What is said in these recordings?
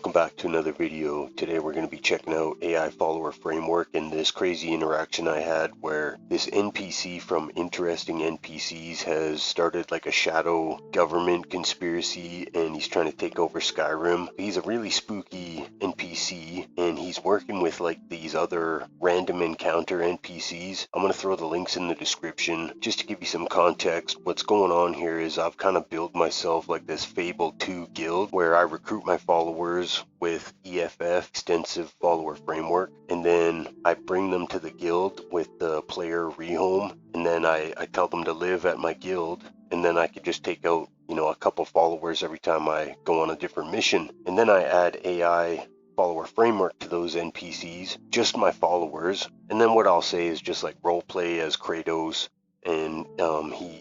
welcome back to another video. Today we're going to be checking out AI follower framework and this crazy interaction I had where this NPC from Interesting NPCs has started like a shadow government conspiracy and he's trying to take over Skyrim. He's a really spooky NPC and he's working with like these other random encounter NPCs. I'm going to throw the links in the description just to give you some context. What's going on here is I've kind of built myself like this Fable 2 guild where I recruit my followers with EFF, extensive follower framework, and then I bring them to the guild with the player rehome, and then I tell them to live at my guild, and then I could just take out, a couple followers every time I go on a different mission. And then I add AI follower framework to those NPCs, just my followers, and then what I'll say is just like role play as Kratos, and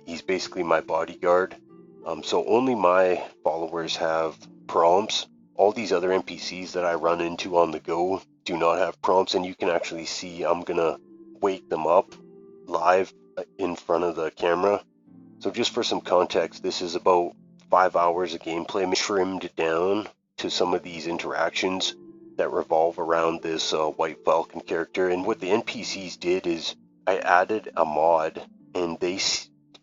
he's basically my bodyguard. So only my followers have prompts. All these other NPCs that I run into on the go do not have prompts, and you can actually see I'm gonna wake them up live in front of the camera. So just for some context, this is about 5 hours of gameplay trimmed down to some of these interactions that revolve around this White Falcon character. And what the NPCs did is I added a mod, and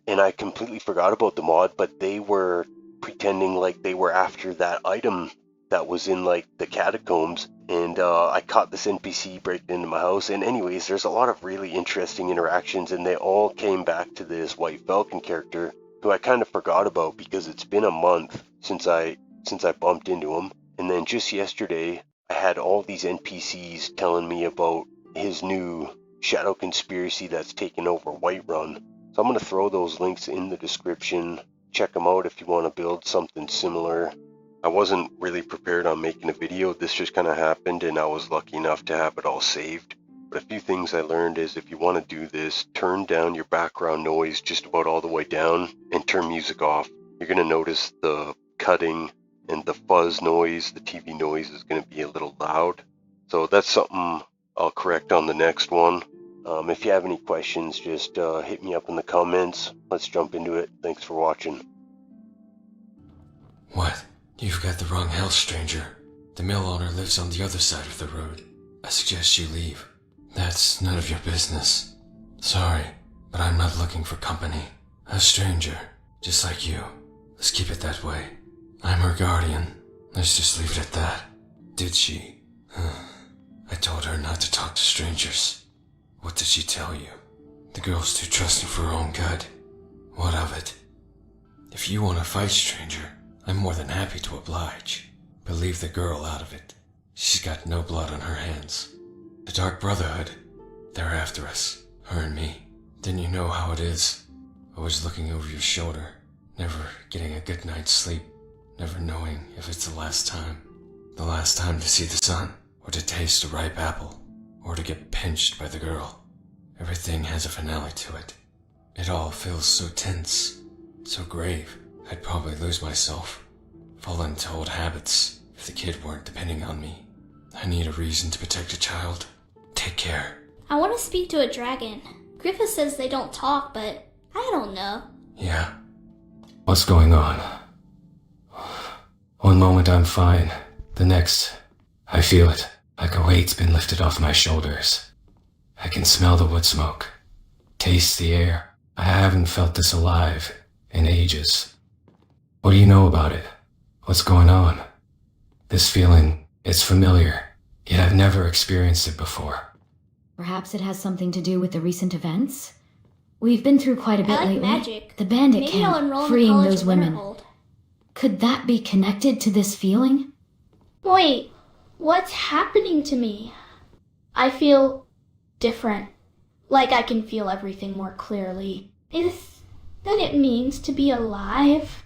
I completely forgot about the mod, but they were pretending like they were after that item that was in like the Catacombs, and I caught this NPC breaking into my house. And anyways, there's a lot of really interesting interactions, and they all came back to this White Falcon character who I kind of forgot about because it's been a month since I bumped into him. And then just yesterday I had all these NPCs telling me about his new shadow conspiracy that's taken over Whiterun. So I'm going to throw those links in the description. Check them out if you want to build something similar. I wasn't really prepared on making a video. This just kind of happened and I was lucky enough to have it all saved. But a few things I learned is if you want to do this, turn down your background noise just about all the way down and turn music off. You're going to notice the cutting and the fuzz noise, the TV noise is going to be a little loud. So that's something I'll correct on the next one. If you have any questions, just hit me up in the comments. Let's jump into it. Thanks for watching. What? You've got the wrong house, stranger. The mill owner lives on the other side of the road. I suggest you leave. That's none of your business. Sorry, but I'm not looking for company. A stranger, just like you. Let's keep it that way. I'm her guardian. Let's just leave it at that. Did she? I told her not to talk to strangers. What did she tell you? The girl's too trusting for her own good. What of it? If you want to fight, stranger, I'm more than happy to oblige. But leave the girl out of it. She's got no blood on her hands. The Dark Brotherhood, they're after us. Her and me. Didn't you know how it is? Always looking over your shoulder. Never getting a good night's sleep. Never knowing if it's the last time. The last time to see the sun. Or to taste a ripe apple. Or to get pinched by the girl. Everything has a finale to it. It all feels so tense. So grave. I'd probably lose myself, fall into old habits if the kid weren't depending on me. I need a reason to protect a child. Take care. I want to speak to a dragon. Griffith says they don't talk, but I don't know. Yeah. What's going on? One moment I'm fine. The next, I feel it. Like a weight's been lifted off my shoulders. I can smell the wood smoke. Taste the air. I haven't felt this alive in ages. What do you know about it? What's going on? This feeling, it's familiar, yet I've never experienced it before. Perhaps it has something to do with the recent events? We've been through quite a bit lately. Magic. The bandit Maybe I'll enroll camp, in freeing College those of women. Winterhold. Could that be connected to this feeling? Wait, what's happening to me? I feel different. Like I can feel everything more clearly. Is that it means to be alive?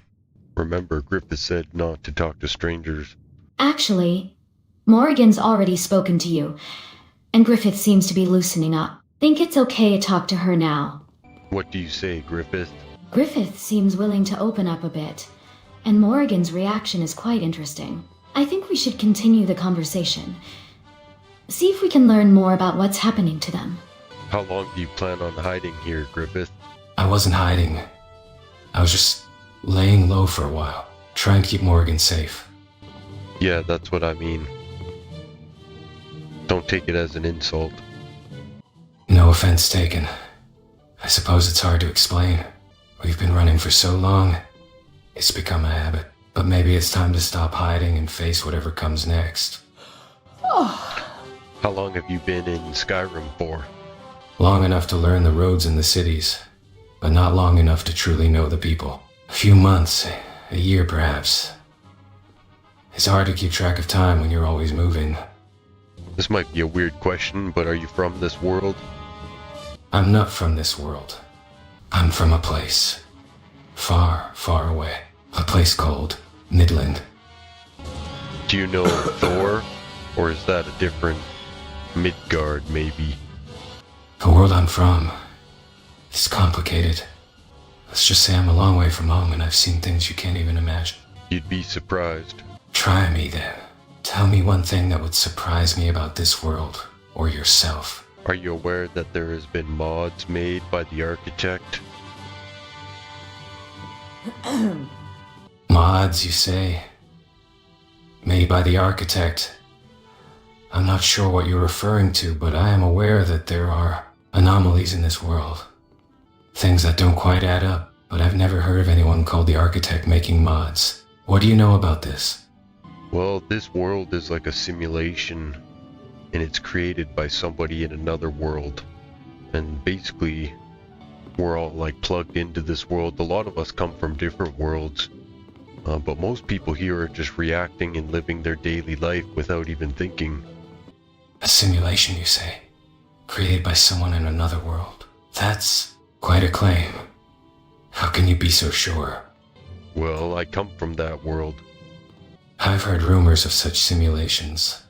Remember, Griffith said not to talk to strangers. Actually, Morrigan's already spoken to you, and Griffith seems to be loosening up. Think it's okay to talk to her now. What do you say, Griffith? Griffith seems willing to open up a bit, and Morrigan's reaction is quite interesting. I think we should continue the conversation. See if we can learn more about what's happening to them. How long do you plan on hiding here, Griffith? I wasn't hiding. I was just laying low for a while, trying to keep Morrigan safe. Yeah, that's what I mean. Don't take it as an insult. No offense taken. I suppose it's hard to explain. We've been running for so long, it's become a habit. But maybe it's time to stop hiding and face whatever comes next. How long have you been in Skyrim for? Long enough to learn the roads and the cities, but not long enough to truly know the people. A few months, a year perhaps. It's hard to keep track of time when you're always moving. This might be a weird question, but are you from this world? I'm not from this world. I'm from a place. Far, far away. A place called Midland. Do you know Thor? Or is that a different Midgard, maybe? The world I'm from is complicated. Let's just say I'm a long way from home and I've seen things you can't even imagine. You'd be surprised. Try me then. Tell me one thing that would surprise me about this world, or yourself. Are you aware that there has been mods made by the architect? Mods, you say? Made by the architect. I'm not sure what you're referring to, but I am aware that there are anomalies in this world. Things that don't quite add up, but I've never heard of anyone called the architect making mods. What do you know about this? Well, this world is like a simulation, and it's created by somebody in another world. And basically, we're all like plugged into this world. A lot of us come from different worlds, but most people here are just reacting and living their daily life without even thinking. A simulation, you say? Created by someone in another world? That's quite a claim. How can you be so sure? Well, I come from that world. I've heard rumors of such simulations,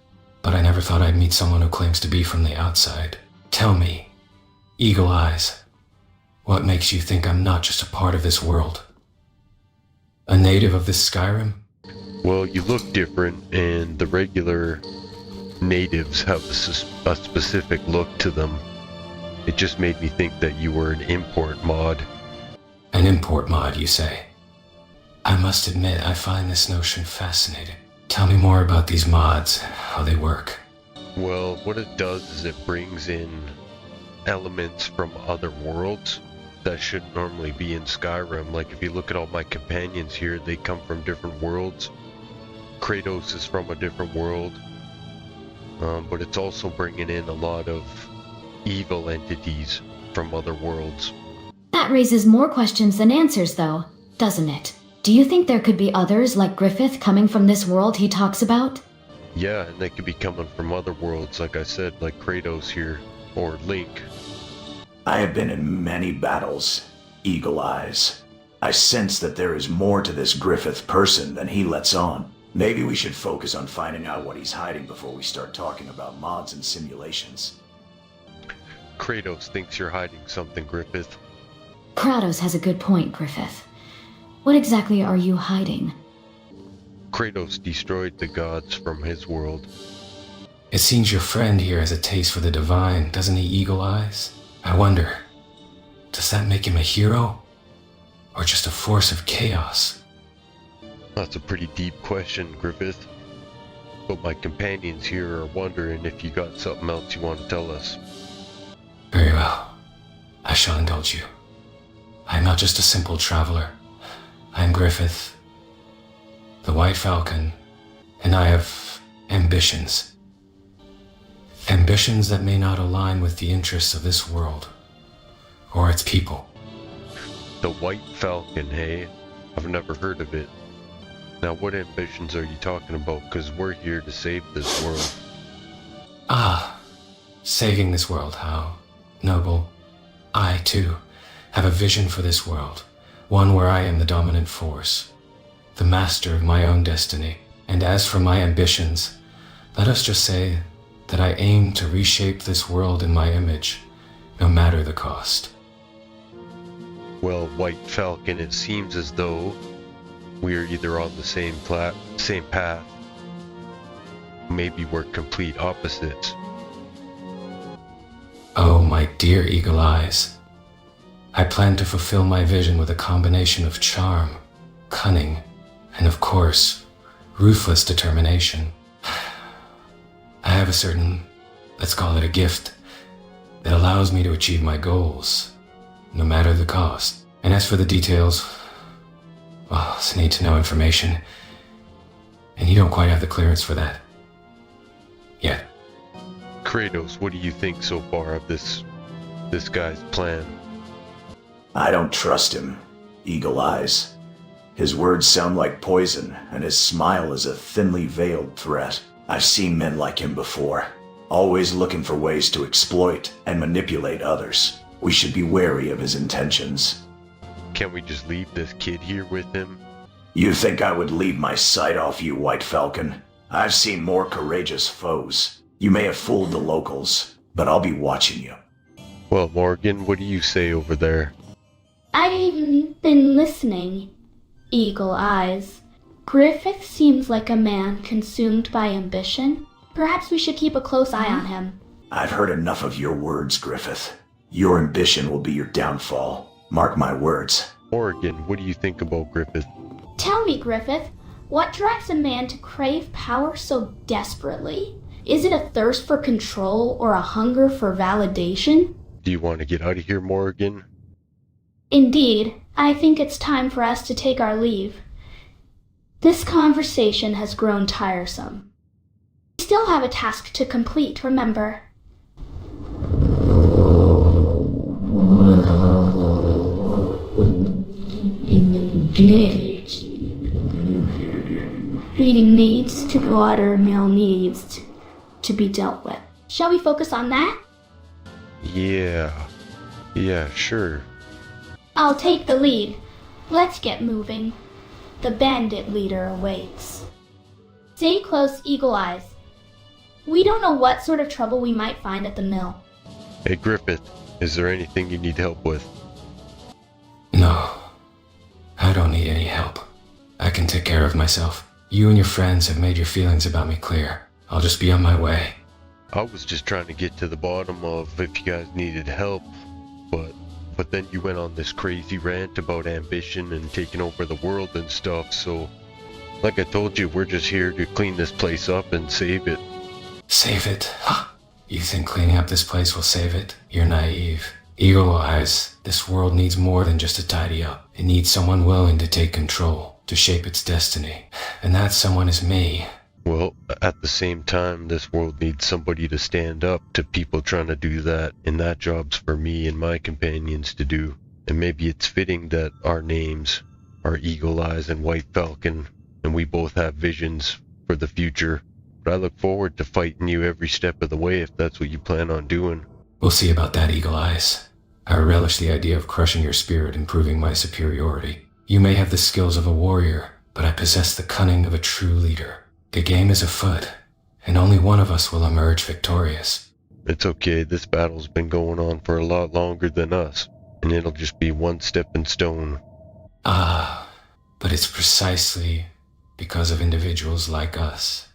but I never thought I'd meet someone who claims to be from the outside. Tell me, Eagle Eyes, what makes you think I'm not just a part of this world? A native of this Skyrim? Well, you look different, and the regular natives have a specific look to them. It just made me think that you were an import mod. An import mod, you say? I must admit, I find this notion fascinating. Tell me more about these mods, how they work. Well, what it does is it brings in elements from other worlds that shouldn't normally be in Skyrim. Like if you look at all my companions here, they come from different worlds. Kratos is from a different world. But it's also bringing in a lot of evil entities from other worlds. That raises more questions than answers, though, doesn't it? Do you think there could be others like Griffith coming from this world he talks about? Yeah, and they could be coming from other worlds, like I said, like Kratos here, or Link. I have been in many battles, Eagle Eyes. I sense that there is more to this Griffith person than he lets on. Maybe we should focus on finding out what he's hiding before we start talking about mods and simulations. Kratos thinks you're hiding something, Griffith. Kratos has a good point, Griffith. What exactly are you hiding? Kratos destroyed the gods from his world. It seems your friend here has a taste for the divine, doesn't he, Eagle Eyes? I wonder, does that make him a hero? Or just a force of chaos? That's a pretty deep question, Griffith. But my companions here are wondering if you got something else you want to tell us. Very well. I shall indulge you. I am not just a simple traveler. I am Griffith, the White Falcon, and I have ambitions. Ambitions that may not align with the interests of this world, or its people. The White Falcon, hey? I've never heard of it. Now what ambitions are you talking about? Because we're here to save this world. Ah, saving this world, how noble. I, too, have a vision for this world. One where I am the dominant force, the master of my own destiny. And as for my ambitions, let us just say that I aim to reshape this world in my image, no matter the cost. Well, White Falcon, it seems as though we are either on the same path. Maybe we're complete opposites. Oh, my dear Eagle Eyes. I plan to fulfill my vision with a combination of charm, cunning, and of course, ruthless determination. I have a certain, let's call it a gift, that allows me to achieve my goals, no matter the cost. And as for the details, well, it's need-to-know information, and you don't quite have the clearance for that. Yet. Kratos, what do you think so far of this guy's plan? I don't trust him. Eagle eyes. His words sound like poison, and his smile is a thinly veiled threat. I've seen men like him before, always looking for ways to exploit and manipulate others. We should be wary of his intentions. Can't we just leave this kid here with him? You think I would leave my sight off you, White Falcon? I've seen more courageous foes. You may have fooled the locals, but I'll be watching you. Well, Morgan, what do you say over there? I've been listening. Eagle eyes. Griffith seems like a man consumed by ambition. Perhaps we should keep a close eye on him. I've heard enough of your words, Griffith. Your ambition will be your downfall. Mark my words. Morgan, what do you think about Griffith? Tell me, Griffith, what drives a man to crave power so desperately? Is it a thirst for control or a hunger for validation? Do you want to get out of here, Morgan? Indeed, I think it's time for us to take our leave. This conversation has grown tiresome. We still have a task to complete, remember. Feeding needs to watermill needs to be dealt with. Shall we focus on that? Yeah, sure. I'll take the lead. Let's get moving. The bandit leader awaits. Stay close, Eagle Eyes. We don't know what sort of trouble we might find at the mill. Hey, Griffith, is there anything you need help with? No, I don't need any help. I can take care of myself. You and your friends have made your feelings about me clear. I'll just be on my way. I was just trying to get to the bottom of if you guys needed help, but then you went on this crazy rant about ambition and taking over the world and stuff, so like I told you, we're just here to clean this place up and save it. Save it? Huh? You think cleaning up this place will save it? You're naive. Eagle Eyes, this world needs more than just a tidy up. It needs someone willing to take control, to shape its destiny. And that someone is me. Well, at the same time, this world needs somebody to stand up to people trying to do that, and that job's for me and my companions to do. And maybe it's fitting that our names are Eagle Eyes and White Falcon, and we both have visions for the future. But I look forward to fighting you every step of the way if that's what you plan on doing. We'll see about that, Eagle Eyes. I relish the idea of crushing your spirit and proving my superiority. You may have the skills of a warrior, but I possess the cunning of a true leader. The game is afoot, and only one of us will emerge victorious. It's okay, this battle's been going on for a lot longer than us, and it'll just be one stepping stone. Ah, but it's precisely because of individuals like us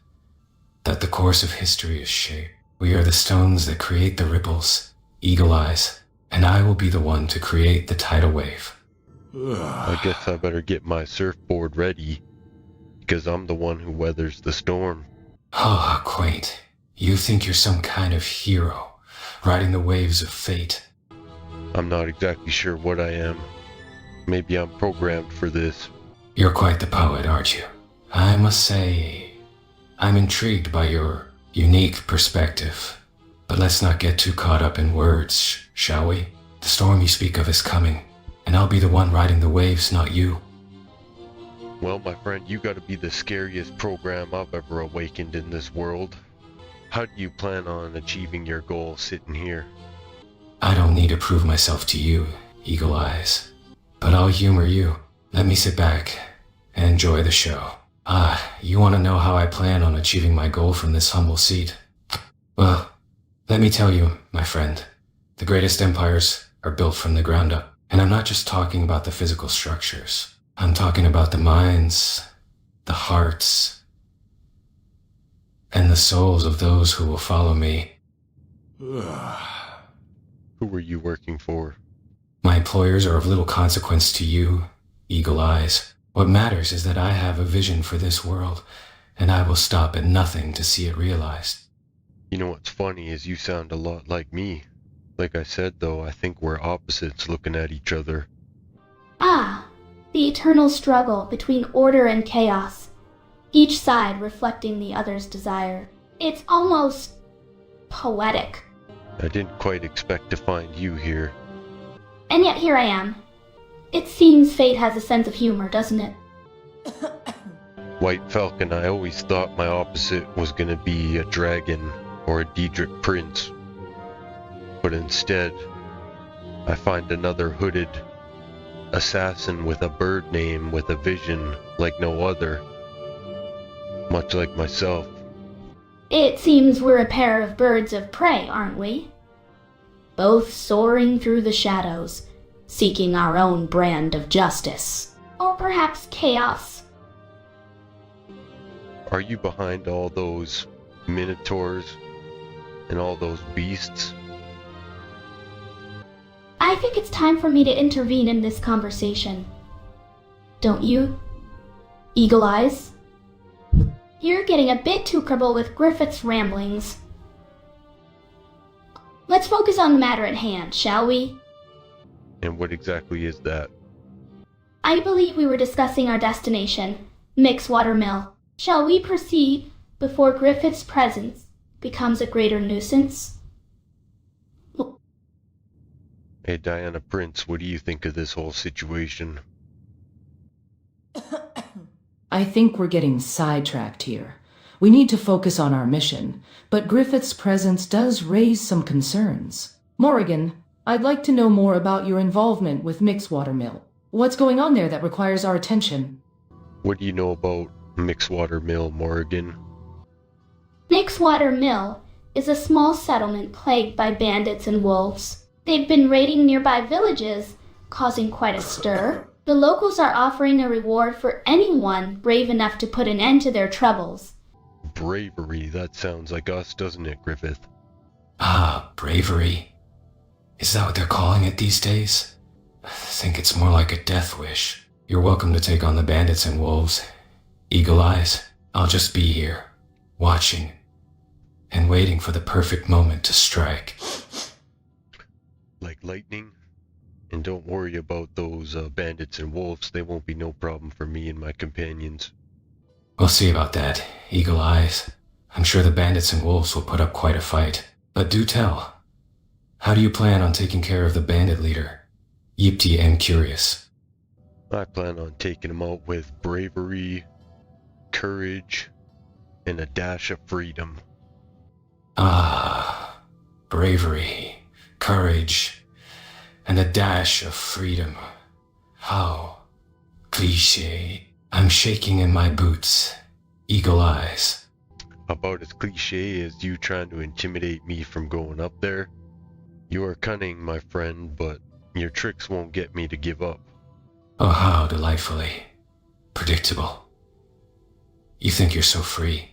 that the course of history is shaped. We are the stones that create the ripples, Eagle Eyes, and I will be the one to create the tidal wave. I guess I better get my surfboard ready, because I'm the one who weathers the storm. Oh, how quaint. You think you're some kind of hero, riding the waves of fate. I'm not exactly sure what I am. Maybe I'm programmed for this. You're quite the poet, aren't you? I must say, I'm intrigued by your unique perspective. But let's not get too caught up in words, shall we? The storm you speak of is coming, and I'll be the one riding the waves, not you. Well, my friend, you gotta be the scariest program I've ever awakened in this world. How do you plan on achieving your goal sitting here? I don't need to prove myself to you, Eagle Eyes. But I'll humor you. Let me sit back and enjoy the show. You want to know how I plan on achieving my goal from this humble seat? Well, let me tell you, my friend. The greatest empires are built from the ground up. And I'm not just talking about the physical structures. I'm talking about the minds, the hearts, and the souls of those who will follow me. Who are you working for? My employers are of little consequence to you, Eagle Eyes. What matters is that I have a vision for this world, and I will stop at nothing to see it realized. You know what's funny is you sound a lot like me. Like I said though, I think we're opposites looking at each other. Ah, the eternal struggle between order and chaos, each side reflecting the other's desire. It's almost poetic. I didn't quite expect to find you here. And yet here I am. It seems fate has a sense of humor, doesn't it? White Falcon, I always thought my opposite was gonna be a dragon or a Daedric prince. But instead, I find another hooded assassin with a bird name with a vision like no other. Much like myself. It seems we're a pair of birds of prey, aren't we? Both soaring through the shadows, seeking our own brand of justice. Or perhaps chaos. Are you behind all those minotaurs and all those beasts? I think it's time for me to intervene in this conversation. Don't you? Eagle Eyes? You're getting a bit too comfortable with Griffith's ramblings. Let's focus on the matter at hand, shall we? And what exactly is that? I believe we were discussing our destination, Mixwater Mill. Shall we proceed before Griffith's presence becomes a greater nuisance? Hey Diana Prince, what do you think of this whole situation? I think we're getting sidetracked here. We need to focus on our mission, but Griffith's presence does raise some concerns. Morrigan, I'd like to know more about your involvement with Mixwater Mill. What's going on there that requires our attention? What do you know about Mixwater Mill, Morrigan? Mixwater Mill is a small settlement plagued by bandits and wolves. They've been raiding nearby villages, causing quite a stir. The locals are offering a reward for anyone brave enough to put an end to their troubles. Bravery, that sounds like us, doesn't it, Griffith? Ah, bravery. Is that what they're calling it these days? I think it's more like a death wish. You're welcome to take on the bandits and wolves. Eagle Eyes, I'll just be here, watching, and waiting for the perfect moment to strike. Like lightning? And don't worry about those bandits and wolves, they won't be no problem for me and my companions. We'll see about that, Eagle Eyes. I'm sure the bandits and wolves will put up quite a fight. But do tell, how do you plan on taking care of the bandit leader? Yipti am curious. I plan on taking him out with bravery, courage, and a dash of freedom. Ah, bravery, courage, and a dash of freedom. How cliché. I'm shaking in my boots. Eagle Eyes. About as cliche as you trying to intimidate me from going up there. You are cunning, my friend, but your tricks won't get me to give up. Oh, how delightfully predictable. You think you're so free,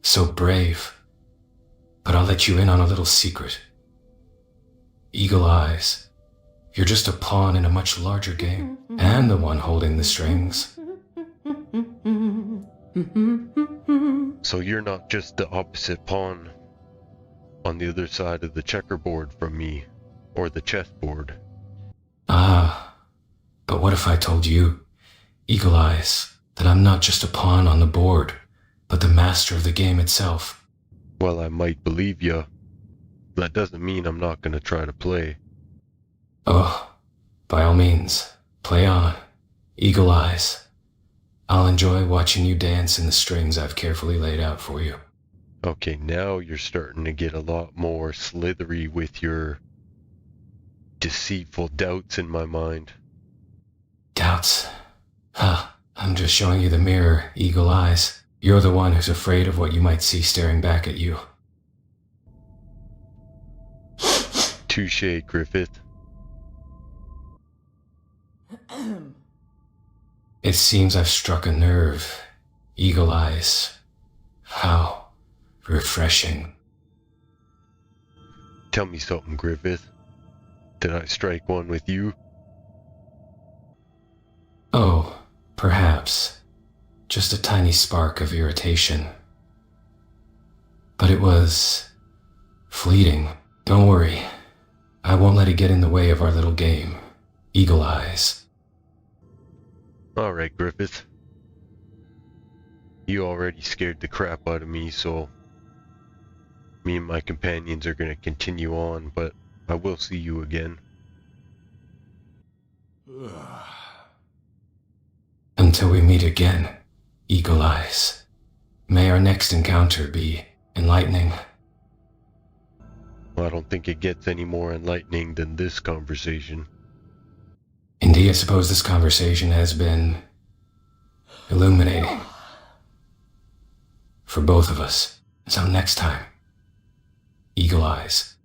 so brave, but I'll let you in on a little secret. Eagle Eyes, you're just a pawn in a much larger game, and the one holding the strings. So you're not just the opposite pawn on the other side of the checkerboard from me, or the chessboard. Ah, but what if I told you, Eagle Eyes, that I'm not just a pawn on the board, but the master of the game itself? Well, I might believe ya. That doesn't mean I'm not gonna try to play. Oh, by all means, play on, Eagle Eyes. I'll enjoy watching you dance in the strings I've carefully laid out for you. Okay, now you're starting to get a lot more slithery with your deceitful doubts in my mind. Doubts? Huh, I'm just showing you the mirror, Eagle Eyes. You're the one who's afraid of what you might see staring back at you. Touché, Griffith. It seems I've struck a nerve, Eagle Eyes. How refreshing. Tell me something, Griffith. Did I strike one with you? Oh, perhaps. just a tiny spark of irritation. But it was fleeting. Don't worry. I won't let it get in the way of our little game. Eagle Eyes. Alright, Griffith. You already scared the crap out of me, so me and my companions are gonna continue on, but I will see you again. Until we meet again, Eagle Eyes. May our next encounter be enlightening. Well, I don't think it gets any more enlightening than this conversation. Indeed, I suppose this conversation has been illuminating for both of us. Until next time, Eagle Eyes.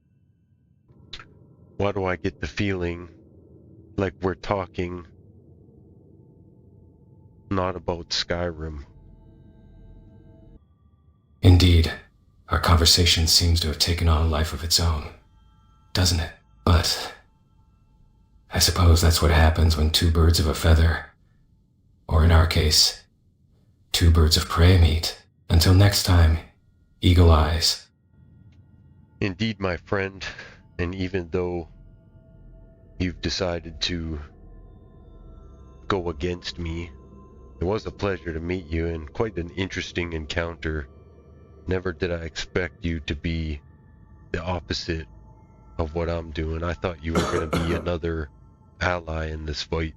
Why do I get the feeling like we're talking not about Skyrim? Indeed, our conversation seems to have taken on a life of its own, doesn't it? But I suppose that's what happens when two birds of a feather, or in our case, two birds of prey meet. Until next time, Eagle Eyes. Indeed, my friend, and even though you've decided to go against me, it was a pleasure to meet you and quite an interesting encounter. Never did I expect you to be the opposite of what I'm doing. I thought you were going to be another ally in this fight,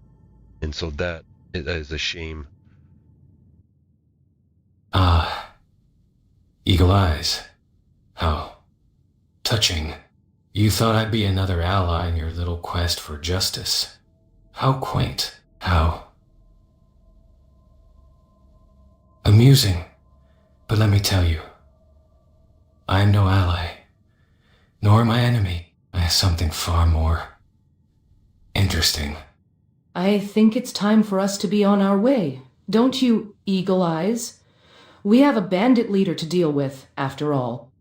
and so that is a shame. Eagle Eyes. How touching. You thought I'd be another ally in your little quest for justice. How quaint. How amusing. But let me tell you, I am no ally, nor my enemy. I have something far more interesting. I think it's time for us to be on our way. Don't you, Eagle Eyes? We have a bandit leader to deal with, after all.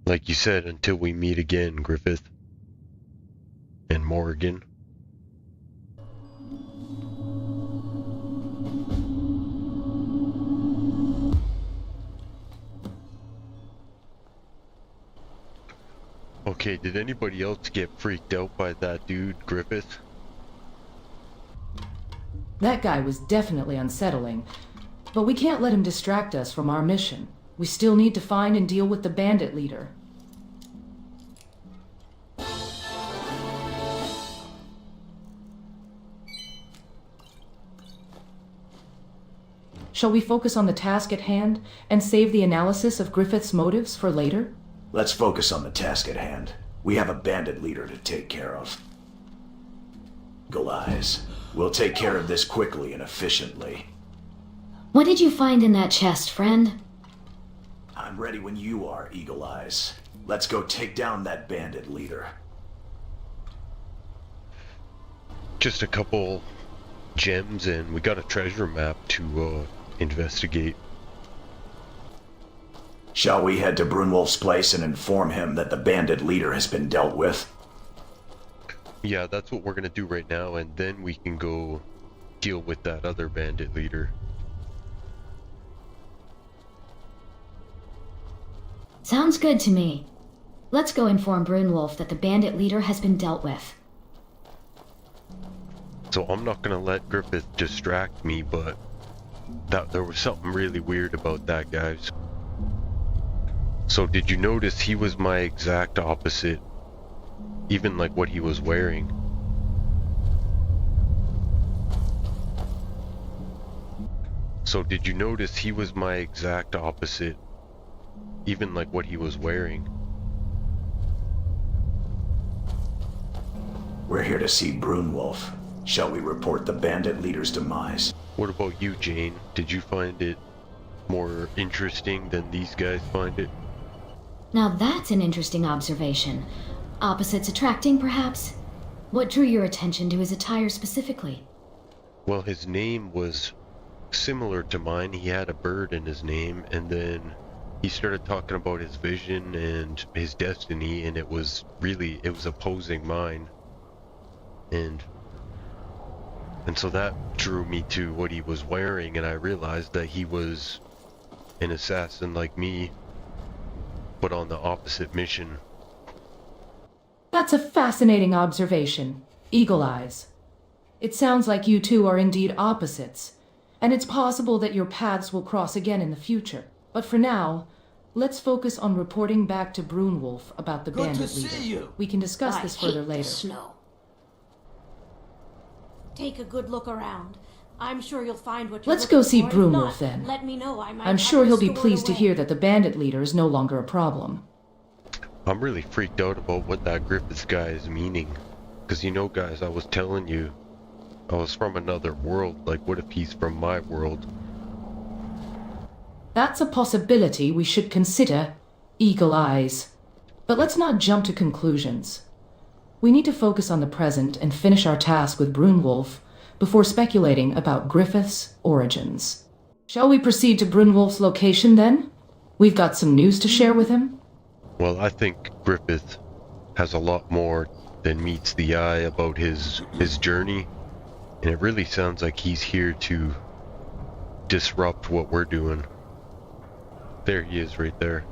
Like you said, until we meet again, Griffith. And Morgan. Okay, did anybody else get freaked out by that dude, Griffith? That guy was definitely unsettling, but we can't let him distract us from our mission. We still need to find and deal with the bandit leader. Shall we focus on the task at hand and save the analysis of Griffith's motives for later? Let's focus on the task at hand. We have a bandit leader to take care of. Eagle Eyes. We'll take care of this quickly and efficiently. What did you find in that chest, friend? I'm ready when you are, Eagle Eyes. Let's go take down that bandit leader. Just a couple gems, and we got a treasure map to investigate. Shall we head to Brunwolf's place and inform him that the bandit leader has been dealt with? Yeah, that's what we're gonna do right now, and then we can go deal with that other bandit leader. Sounds good to me. Let's go inform Brunwolf that the bandit leader has been dealt with. So I'm not gonna let Griffith distract me, but there was something really weird about that, guys. So did you notice he was my exact opposite? Even like what he was wearing. So did you notice he was my exact opposite? Even like what he was wearing. We're here to see Brunwolf. Shall we report the bandit leader's demise? What about you, Jane? Did you find it more interesting than these guys find it? Now that's an interesting observation. Opposites attracting, perhaps? What drew your attention to his attire specifically? Well, his name was similar to mine. He had a bird in his name, and then he started talking about his vision and his destiny, and it was opposing mine. And And so that drew me to what he was wearing, and I realized that he was an assassin like me, but on the opposite mission. That's a fascinating observation. Eagle eyes. It sounds like you two are indeed opposites, and it's possible that your paths will cross again in the future. But for now, let's focus on reporting back to Brunwolf about the bandit leader. We can discuss this further later. Snow. Take a good look around. I'm sure you'll find what you're Let's go see looking for. If Brunwolf not, then. Let me know. I might I'm have sure it he'll be stored pleased to away. hear that the bandit leader is no longer a problem. I'm really freaked out about what that Griffith guy is meaning. Because you know, guys, I was telling you, I was from another world. Like, what if he's from my world? That's a possibility we should consider, Eagle Eyes. But let's not jump to conclusions. We need to focus on the present and finish our task with Brunwolf before speculating about Griffith's origins. Shall we proceed to Brunwolf's location then? We've got some news to share with him. Well, I think Griffith has a lot more than meets the eye about his journey. And it really sounds like he's here to disrupt what we're doing. There he is right there.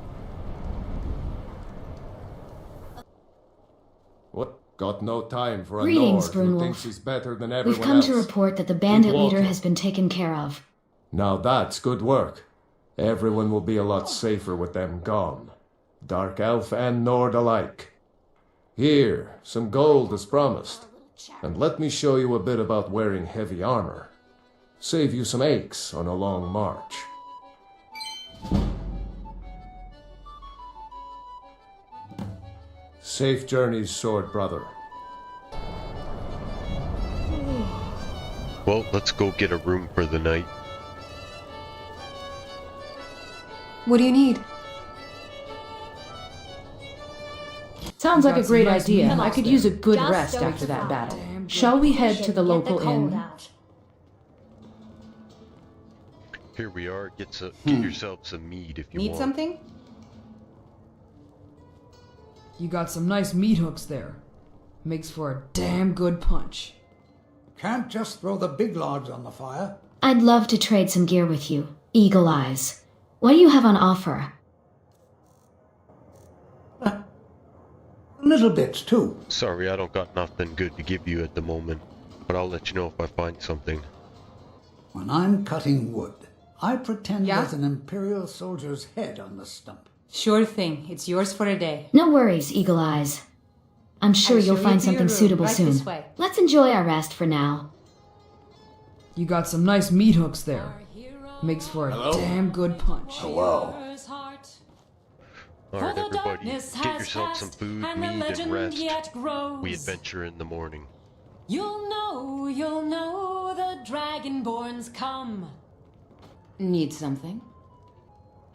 What? Got no time for a Greetings, Nord who Brunwolf. thinks he's better than everyone We've come else. to report that the bandit Keep leader walking. has been taken care of. Now that's good work. Everyone will be a lot safer with them gone. Dark Elf and Nord alike. Here, some gold as promised. And let me show you a bit about wearing heavy armor. Save you some aches on a long march. Safe journeys, sword brother. Well, let's go get a room for the night. What do you need? Sounds like a Got some great nice idea. meals I could there. use a good Just rest don't after that survive. battle. Damn good. Shall we head to the Get local cold inn? out. Here we are. Get yourself some mead if you Need want. something? You got some nice meat hooks there. Makes for a damn good punch. Can't just throw the big logs on the fire. I'd love to trade some gear with you, Eagle Eyes. What do you have on offer? Little bits, too. Sorry, I don't got nothing good to give you at the moment, but I'll let you know if I find something. When I'm cutting wood, I pretend Yeah? there's an Imperial soldier's head on the stump. Sure thing. It's yours for a day. No worries, Eagle Eyes. I'm sure I'll you'll show you find to your something room, suitable right soon. this way. Let's enjoy our rest for now. You got some nice meat hooks there. Makes for a damn good punch. Hello. Alright, everybody, get yourself some food, mead, and rest. We adventure in the morning. You'll know the Dragonborns come. Need something?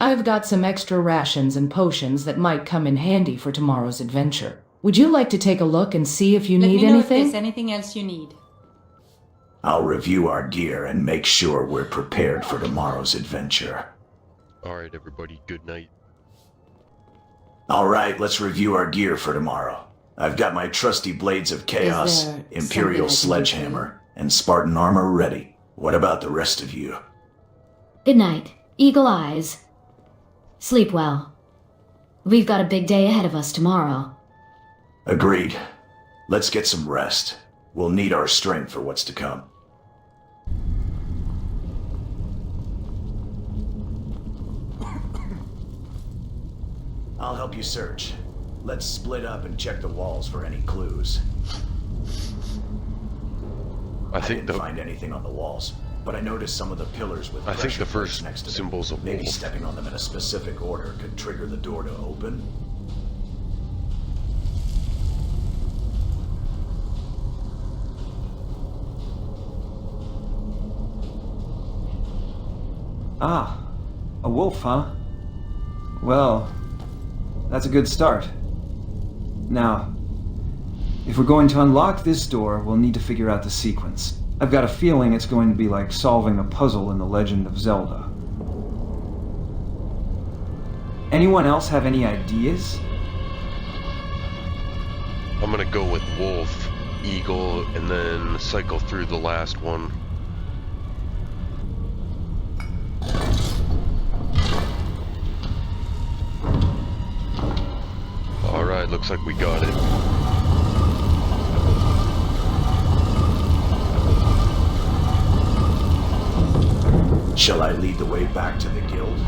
I've got some extra rations and potions that might come in handy for tomorrow's adventure. Would you like to take a look and see if you Let need me know if anything? there's anything else you need. I'll review our gear and make sure we're prepared for tomorrow's adventure. Alright, everybody, good night. Alright, let's review our gear for tomorrow. I've got my trusty Blades of Chaos, there Imperial something I can do for Sledgehammer, and Spartan armor ready. What about the rest of you? Good night, Eagle Eyes. Sleep well. We've got a big day ahead of us tomorrow. Agreed. Let's get some rest. We'll need our strength for what's to come. I'll help you search. Let's split up and check the walls for any clues. I I think didn't find anything on the walls, but I noticed some of the pillars with I think pressure the plates first next to them. symbol's a Maybe wolf. stepping on them in a specific order could trigger the door to open. Ah, a wolf, huh? Well, that's a good start. Now, if we're going to unlock this door, we'll need to figure out the sequence. I've got a feeling it's going to be like solving a puzzle in The Legend of Zelda. Anyone else have any ideas? I'm gonna go with wolf. eagle and then cycle through the last one. Alright, looks like we got it. Shall I lead the way back to the guild?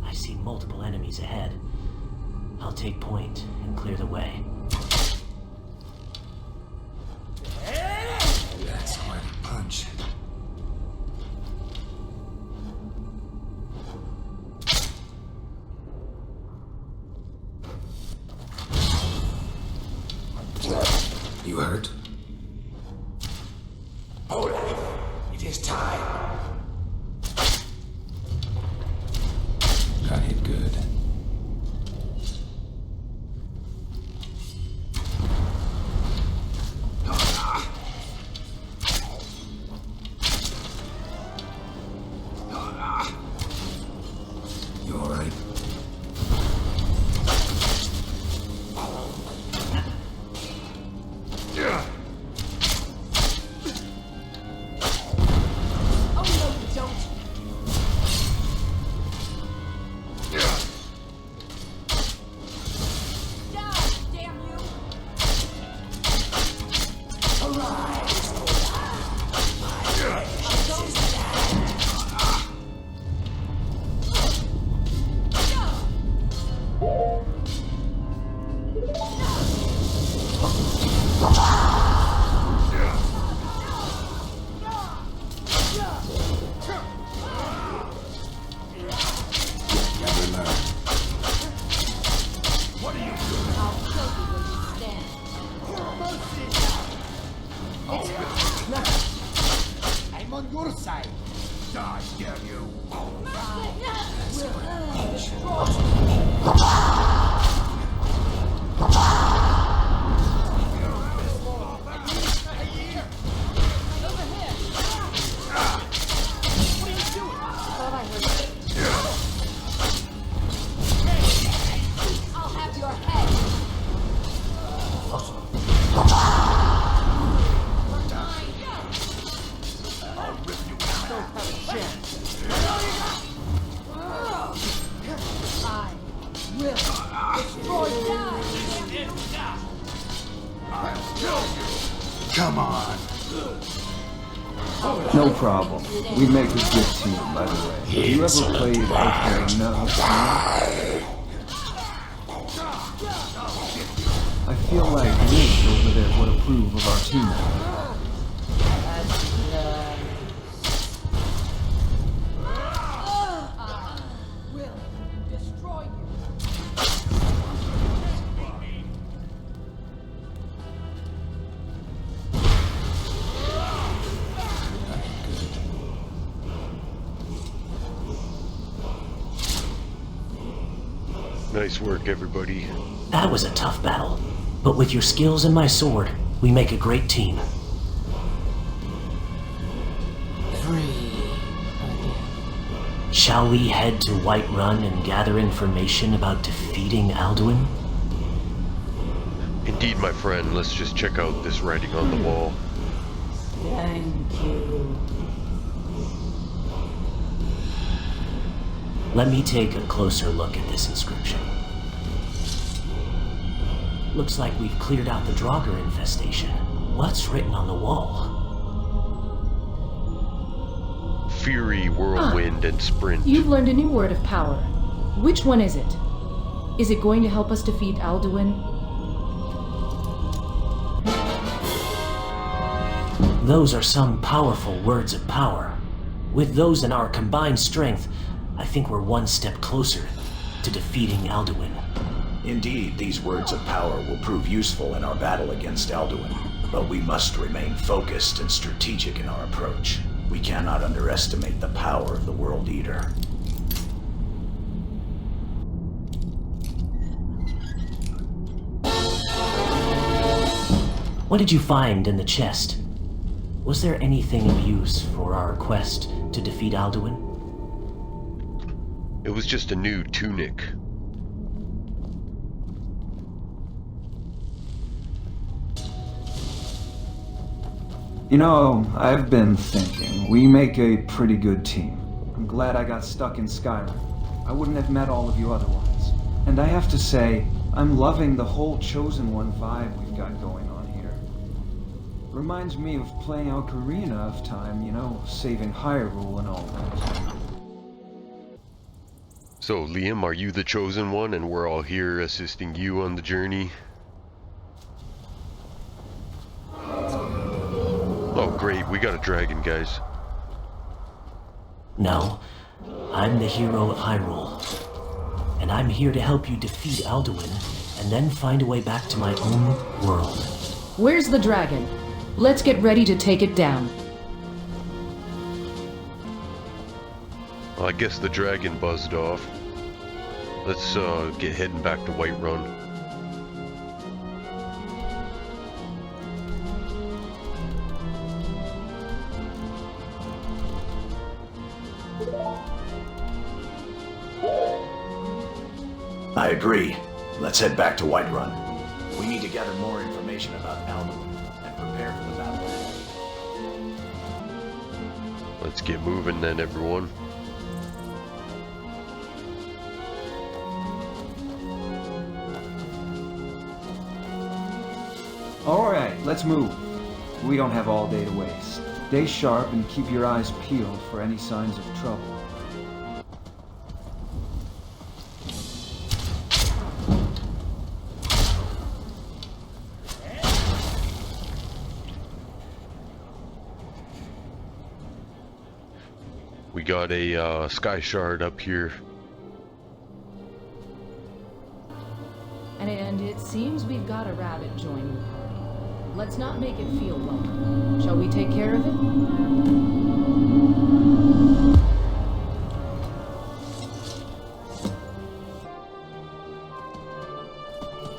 I see multiple enemies ahead. I'll take point and clear the way. That's quite a punch. You hurt? Hold it. It is time. Got hit good. You alright? Come on. No problem. We make a good team, by the way. Have you ever played Ocarina of Time? I feel like Link over there would approve of our teamwork. Nice work, everybody. That was a tough battle, but with your skills and my sword, we make a great team. Shall we head to Whiterun and gather information about defeating Alduin? Indeed, my friend. Let's just check out this writing on the wall. Thank you. Let me take a closer look at this inscription. Looks like we've cleared out the Draugr infestation. What's written on the wall? Fury, Whirlwind, and Sprint. You've learned a new word of power. Which one is it? Is it going to help us defeat Alduin? Those are some powerful words of power. With those in our combined strength, I think we're one step closer to defeating Alduin. Indeed, these words of power will prove useful in our battle against Alduin, but we must remain focused and strategic in our approach. We cannot underestimate the power of the World Eater. What did you find in the chest? Was there anything of use for our quest to defeat Alduin? It was just a new tunic. You know, I've been thinking, we make a pretty good team. I'm glad I got stuck in Skyrim. I wouldn't have met all of you otherwise. And I have to say, I'm loving the whole Chosen One vibe we've got going on here. Reminds me of playing Ocarina of Time, you know, saving Hyrule and all that. So, Liam, are you the Chosen One and we're all here assisting you on the journey? Oh great, we got a dragon, guys. No, I'm the hero of Hyrule. And I'm here to help you defeat Alduin, and then find a way back to my own world. Where's the dragon? Let's get ready to take it down. Well, I guess the dragon buzzed off. Let's get heading back to Whiterun. I agree. Let's head back to Whiterun. We need to gather more information about Alduin and prepare for the battle. Let's get moving then, everyone. Alright, let's move. We don't have all day to waste. Stay sharp and keep your eyes peeled for any signs of trouble. We got a sky shard up here. And it seems we've got a rabbit joining the party. Let's not make it feel welcome. Shall we take care of it?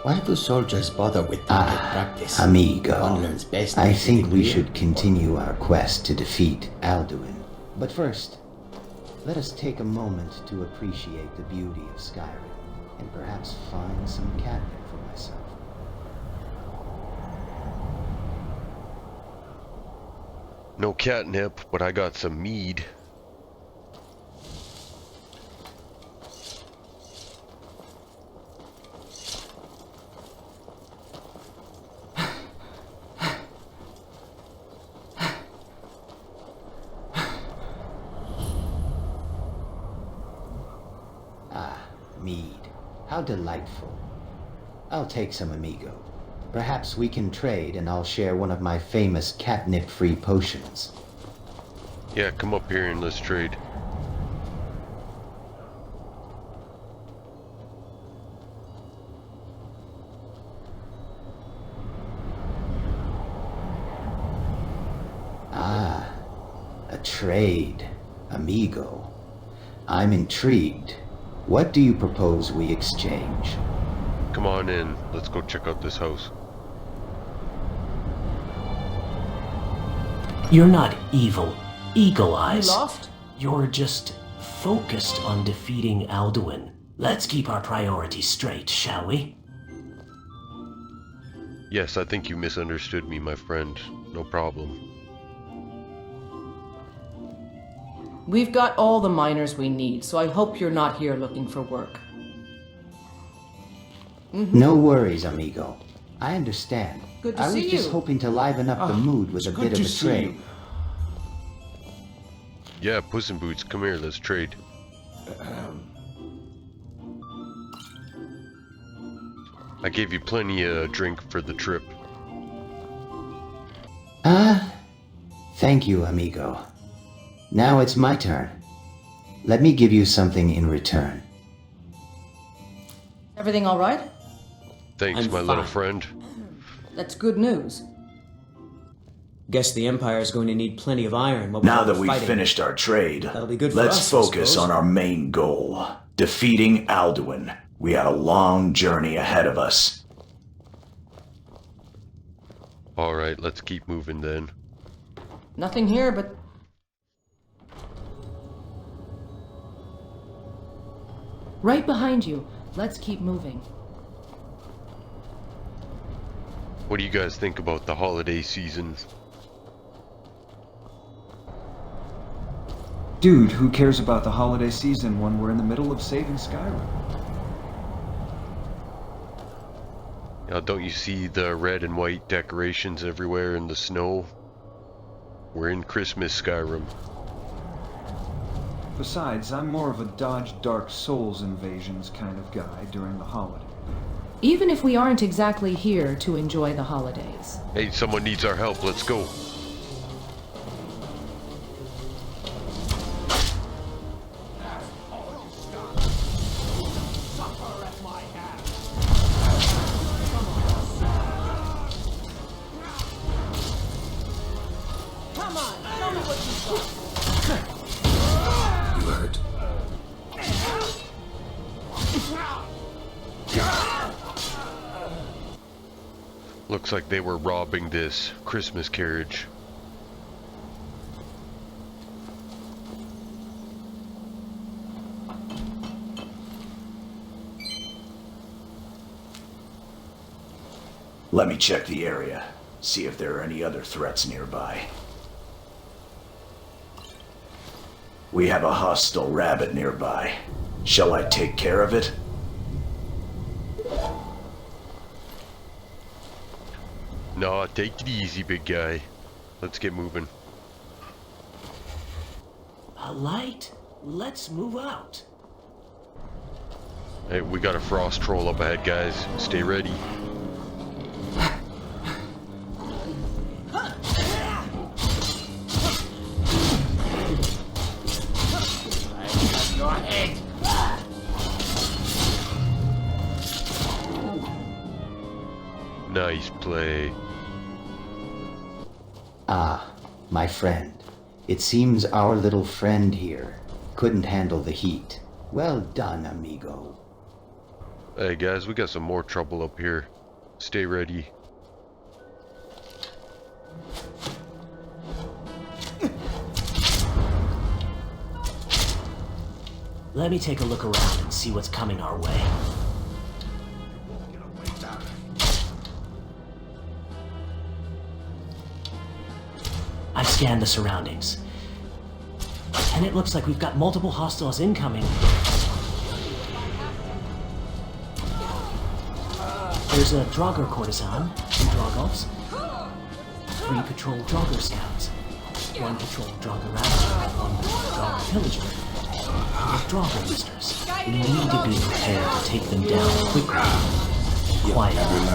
Why do soldiers bother with target practice? Amigo, One learns best I in think we clear. should continue our quest to defeat Alduin. But first, let us take a moment to appreciate the beauty of Skyrim, and perhaps find some catnip for myself. No catnip, but I got some mead. Mead. How delightful. I'll take some, amigo. Perhaps we can trade and I'll share one of my famous catnip-free potions. Yeah, come up here and let's trade. Ah, a trade, amigo. I'm intrigued. What do you propose we exchange? Come on in, let's go check out this house. You're not evil, Eagle Eyes. You lost? You're just focused on defeating Alduin. Let's keep our priorities straight, shall we? Yes, I think you misunderstood me, my friend. No problem. We've got all the miners we need, so I hope you're not here looking for work. No worries, amigo. I understand. Good to I was see just you. hoping to liven up the mood with a it's bit good of to a see trade. you. Yeah, Puss in Boots, come here, let's trade. I gave you plenty of drink for the trip. Thank you, amigo. Now it's my turn. Let me give you something in return. Everything all right? Thanks, I'm my little fine. friend. That's good news. Guess the Empire is going to need plenty of iron. While Now we're that we've fighting. finished our trade, That'll be good for let's us, I focus suppose. on our main goal, defeating Alduin. We had a long journey ahead of us. Alright, let's keep moving then. Nothing here but... Right behind you. Let's keep moving. What do you guys think about the holiday season? Dude, who cares about the holiday season when we're in the middle of saving Skyrim? Now, don't you see the red and white decorations everywhere in the snow? We're in Christmas Skyrim. Besides, I'm more of a dodge Dark Souls invasions kind of guy during the holiday. Even if we aren't exactly here to enjoy the holidays. Hey, someone needs our help. Let's go. Looks like they were robbing this Christmas carriage. Let me check the area, see if there are any other threats nearby. We have a hostile rabbit nearby. Shall I take care of it? No, take it easy, big guy. Let's get moving. A light? Let's move out. Hey, we got a frost troll up ahead, guys. Stay ready. Nice play. Ah, my friend. It seems our little friend here couldn't handle the heat. Well done, amigo. Hey guys, we got some more trouble up here. Stay ready. Let me take a look around and see what's coming our way. I've scanned the surroundings. And it looks like we've got multiple hostiles incoming. There's a Draugr courtesan, 2 Draugrs, 3 patrol Draugr scouts, 1 patrol Draugr rabbit, 1 Draugr pillager, and Draugr misters. We need to be prepared to take them down quickly, quietly.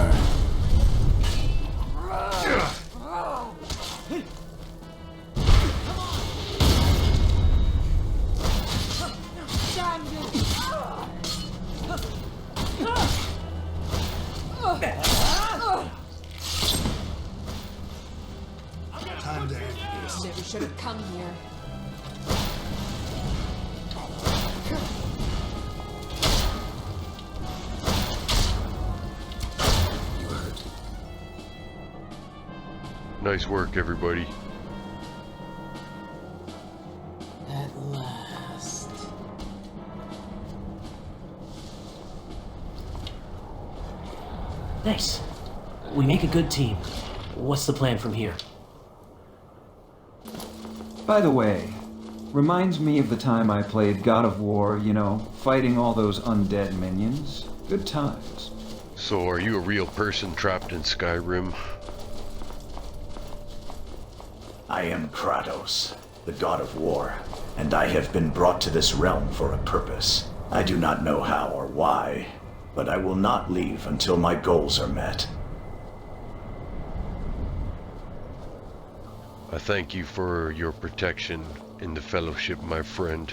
Never should have come here. Nice work, everybody. At last. Nice. We make a good team. What's the plan from here? By the way, reminds me of the time I played God of War, you know, fighting all those undead minions. Good times. So, are you a real person trapped in Skyrim? I am Kratos, the god of war, and I have been brought to this realm for a purpose. I do not know how or why, but I will not leave until my goals are met. I thank you for your protection in the Fellowship, my friend.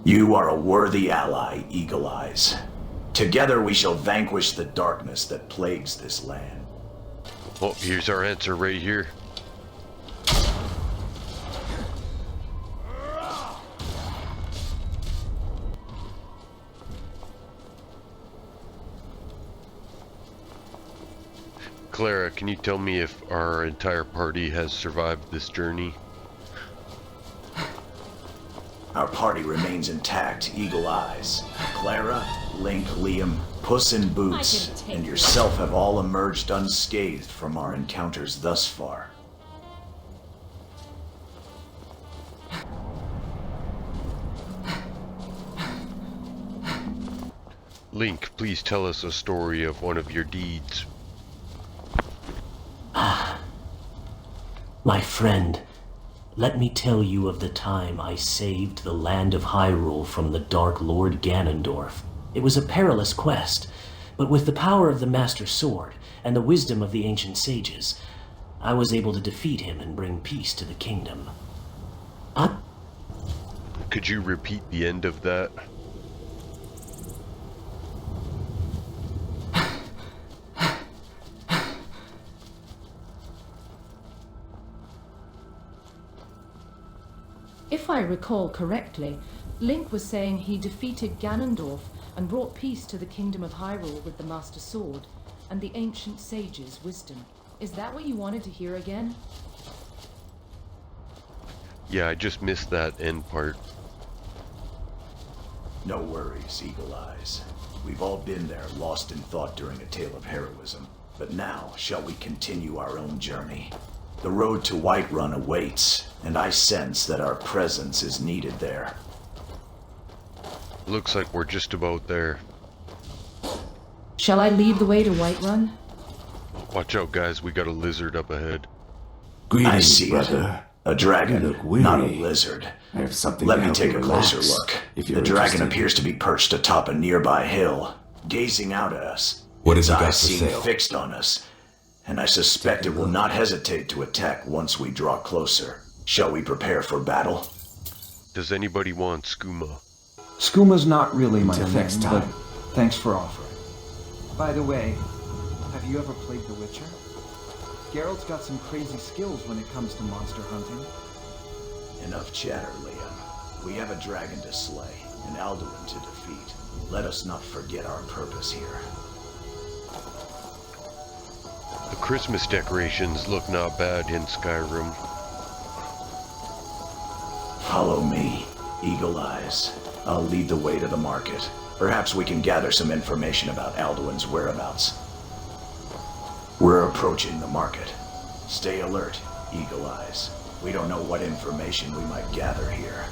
You are a worthy ally, Eagle Eyes. Together we shall vanquish the darkness that plagues this land. Oh, here's our answer right here. Clara, can you tell me if our entire party has survived this journey? Our party remains intact, Eagle Eyes. Clara, Link, Liam, Puss in Boots, and yourself have all emerged unscathed from our encounters thus far. Link, please tell us a story of one of your deeds. My friend, let me tell you of the time I saved the land of Hyrule from the Dark Lord Ganondorf. It was a perilous quest, but with the power of the Master Sword and the wisdom of the ancient sages, I was able to defeat him and bring peace to the kingdom. Could you repeat the end of that? If I recall correctly, Link was saying he defeated Ganondorf and brought peace to the Kingdom of Hyrule with the Master Sword and the ancient sage's wisdom. Is that what you wanted to hear again? Yeah, I just missed that end part. No worries, Eagle Eyes. We've all been there, lost in thought during a tale of heroism. But now, shall we continue our own journey? The road to Whiterun awaits, and I sense that our presence is needed there. Looks like we're just about there. Shall I lead the way to Whiterun? Watch out, guys, we got a lizard up ahead. Greetings, I see brother. A dragon, not a lizard. I have something Let to me help take you a relax, closer look. if The you're dragon interested. appears to be perched atop a nearby hill, gazing out at us. What has its it got eyes for seem sale? fixed on us, and I suspect it will not hesitate to attack once we draw closer. Shall we prepare for battle? Does anybody want skooma? Skoom's not really my Until thing, next but time. thanks for offering. By the way, have you ever played The Witcher? Geralt's got some crazy skills when it comes to monster hunting. Enough chatter, Liam. We have a dragon to slay, and Alduin to defeat. Let us not forget our purpose here. The Christmas decorations look not bad in Skyrim. Follow me, Eagle Eyes. I'll lead the way to the market. Perhaps we can gather some information about Alduin's whereabouts. We're approaching the market. Stay alert, Eagle Eyes. We don't know what information we might gather here.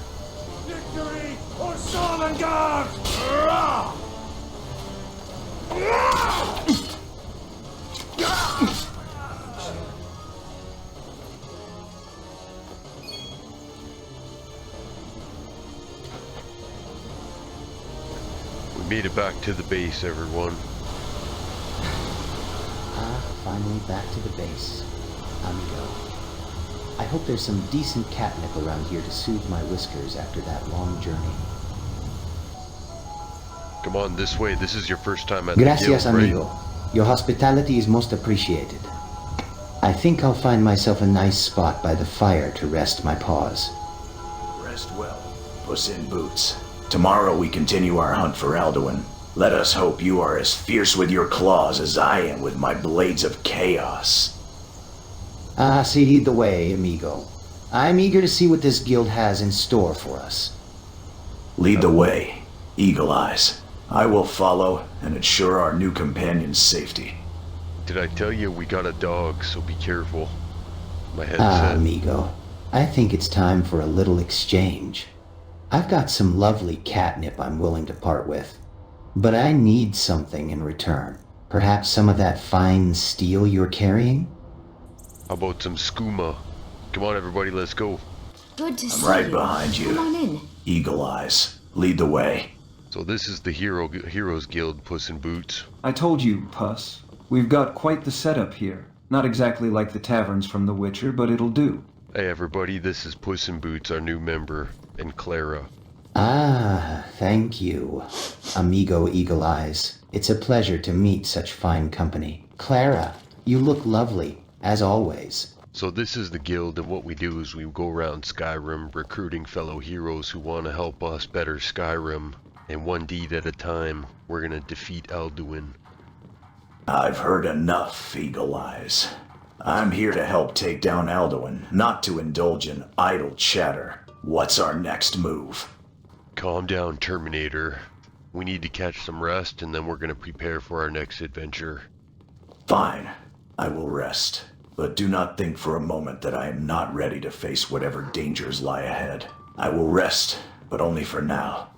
Victory or Solengard! We made it back to the base, everyone. Finally back to the base. Amigo. I hope there's some decent catnip around here to soothe my whiskers after that long journey. Come on, this way. This is your first time at the Gracias, guild, right? amigo. Your hospitality is most appreciated. I think I'll find myself a nice spot by the fire to rest my paws. Rest well, Puss in Boots. Tomorrow we continue our hunt for Alduin. Let us hope you are as fierce with your claws as I am with my blades of chaos. See the way, amigo. I'm eager to see what this guild has in store for us. Lead the way, Eagle Eyes. I will follow and ensure our new companion's safety. Did I tell you we got a dog, so be careful. My headset. Amigo. I think it's time for a little exchange. I've got some lovely catnip I'm willing to part with. But I need something in return. Perhaps some of that fine steel you're carrying? How about some skooma? Come on, everybody, let's go. Good to I'm see right you. behind you. Come on in. Eagle Eyes, lead the way. So this is the Heroes Guild, Puss in Boots. I told you, Puss. We've got quite the setup here. Not exactly like the taverns from The Witcher, but it'll do. Hey, everybody, this is Puss in Boots, our new member, and Clara. Thank you, amigo Eagle Eyes. It's a pleasure to meet such fine company. Clara, you look lovely, as always. So this is the guild, and what we do is we go around Skyrim recruiting fellow heroes who want to help us better Skyrim. And one deed at a time, we're gonna defeat Alduin. I've heard enough, Eagle Eyes. I'm here to help take down Alduin, not to indulge in idle chatter. What's our next move? Calm down, Terminator. We need to catch some rest, and then we're gonna prepare for our next adventure. Fine. I will rest. But do not think for a moment that I am not ready to face whatever dangers lie ahead. I will rest, but only for now.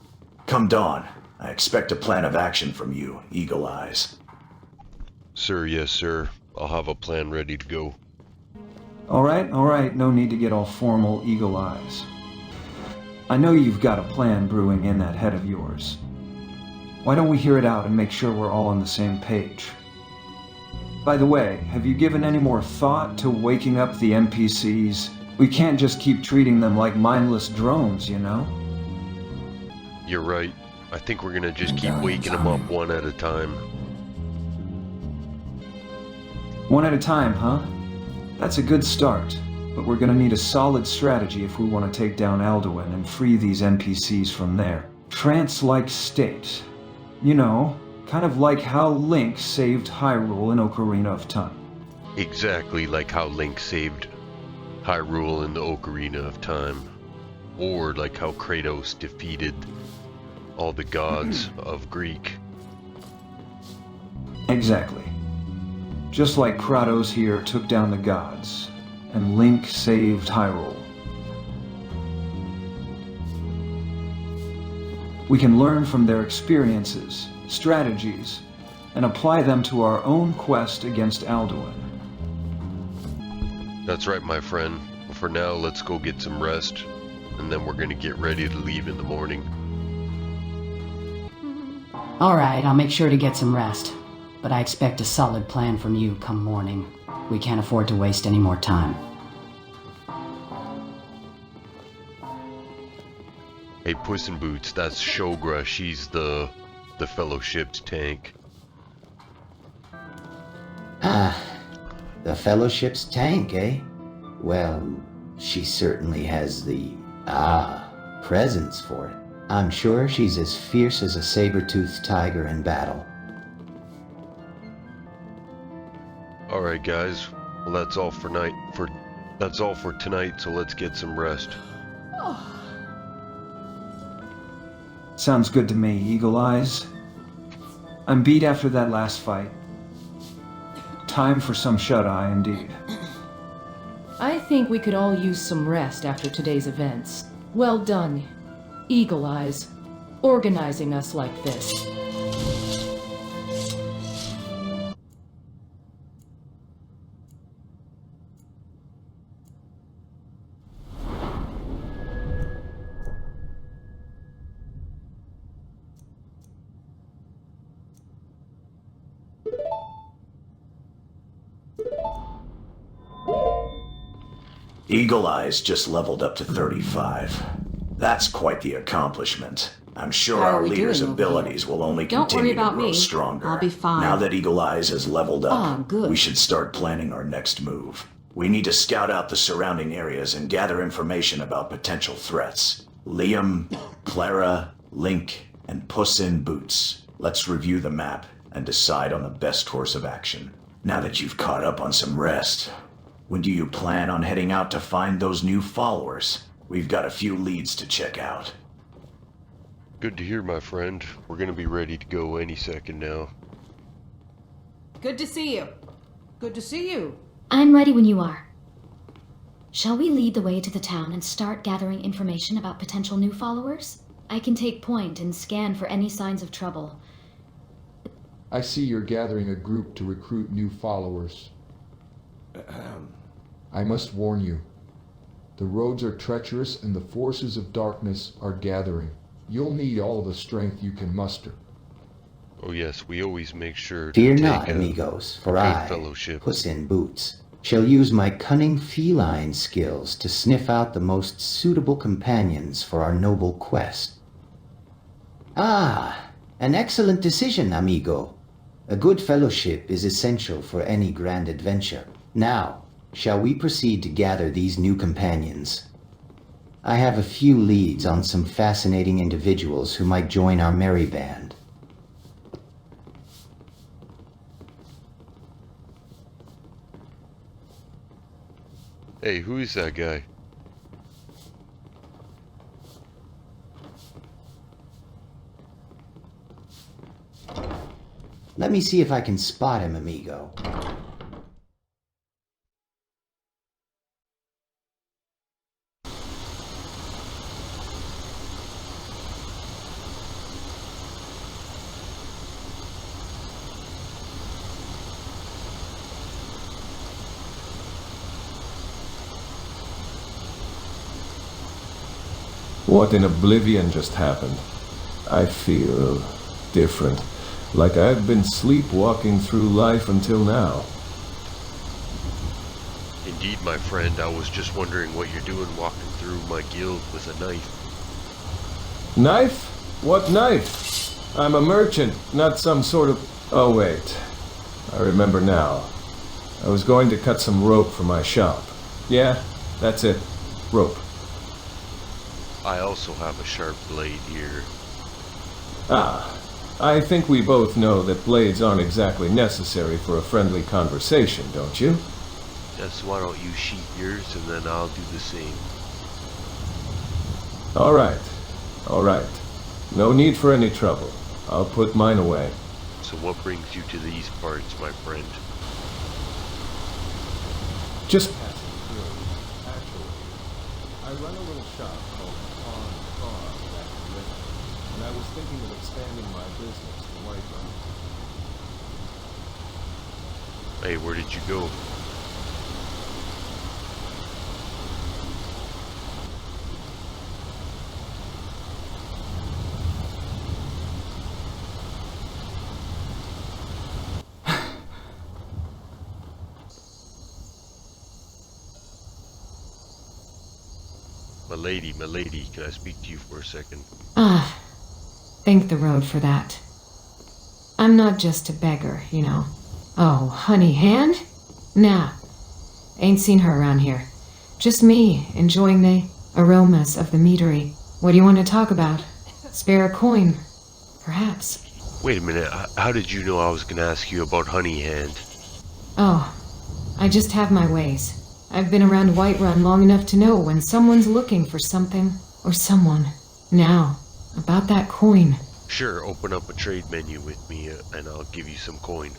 Come dawn, I expect a plan of action from you, Eagle Eyes. Sir, yes, sir. I'll have a plan ready to go. Alright, no need to get all formal, Eagle Eyes. I know you've got a plan brewing in that head of yours. Why don't we hear it out and make sure we're all on the same page? By the way, have you given any more thought to waking up the NPCs? We can't just keep treating them like mindless drones, you know? You're right. I think we're gonna just keep waking them up one at a time. One at a time, huh? That's a good start, but we're gonna need a solid strategy if we want to take down Alduin and free these NPCs from there. Trance-like state. You know, kind of like how Link saved Hyrule in Ocarina of Time. Exactly like how Link saved Hyrule in the Ocarina of Time. Or like how Kratos defeated all the gods of Greek. Exactly. Just like Kratos here took down the gods, and Link saved Hyrule. We can learn from their experiences, strategies, and apply them to our own quest against Alduin. That's right, my friend. For now, let's go get some rest, and then we're gonna get ready to leave in the morning. Alright, I'll make sure to get some rest. But I expect a solid plan from you come morning. We can't afford to waste any more time. Hey, Puss in Boots, that's Shogra. She's the Fellowship's tank. Ah, the Fellowship's tank, eh? Well, she certainly has the, presence for it. I'm sure she's as fierce as a saber-toothed tiger in battle. Alright guys, well that's all for tonight, so let's get some rest. Sounds good to me, Eagle Eyes. I'm beat after that last fight. Time for some shut-eye, indeed. I think we could all use some rest after today's events. Well done, Eagle Eyes, organizing us like this. Eagle Eyes just leveled up to 35. That's quite the accomplishment. I'm sure How are our we leader's doing over abilities will only Don't worry continue to about grow me. stronger. I'll be fine. Now that Eagle Eyes has leveled up, Ah, good. we should start planning our next move. We need to scout out the surrounding areas and gather information about potential threats. Liam, Clara, Link, and Puss in Boots. Let's review the map and decide on the best course of action. Now that you've caught up on some rest, when do you plan on heading out to find those new followers? We've got a few leads to check out. Good to hear, my friend. We're gonna be ready to go any second now. Good to see you. Good to see you. I'm ready when you are. Shall we lead the way to the town and start gathering information about potential new followers? I can take point and scan for any signs of trouble. I see you're gathering a group to recruit new followers. I must warn you. The roads are treacherous and the forces of darkness are gathering. You'll need all the strength you can muster. Oh yes, we always make sure Fear to not, take amigos, for good I, fellowship. Puss in Boots, shall use my cunning feline skills to sniff out the most suitable companions for our noble quest. Ah, an excellent decision, amigo. A good fellowship is essential for any grand adventure. Now, shall we proceed to gather these new companions? I have a few leads on some fascinating individuals who might join our merry band. Hey, who is that guy? Let me see if I can spot him, amigo. What in oblivion just happened? I feel different. Like I've been sleepwalking through life until now. Indeed, my friend, I was just wondering what you're doing walking through my guild with a knife. Knife? What knife? I'm a merchant, not some sort of... Oh wait, I remember now. I was going to cut some rope for my shop. Yeah, that's it. Rope. I also have a sharp blade here. Ah, I think we both know that blades aren't exactly necessary for a friendly conversation, don't you? Yes, why don't you sheath yours and then I'll do the same. Alright, alright. No need for any trouble. I'll put mine away. So what brings you to these parts, my friend? Just passing through. Actually, I run a little shop called Falcon back in Griffith, and I was thinking of expanding my business to Whiterun. Hey, where did you go? My lady, can I speak to you for a second? Ah, thank the road for that. I'm not just a beggar, you know. Oh, honey hand? Nah, ain't seen her around here. Just me, enjoying the aromas of the meadery. What do you want to talk about? Spare a coin, perhaps. Wait a minute, how did you know I was gonna ask you about honey hand? Oh, I just have my ways. I've been around Whiterun long enough to know when someone's looking for something or someone. Now, about that coin. Sure, open up a trade menu with me and I'll give you some coin.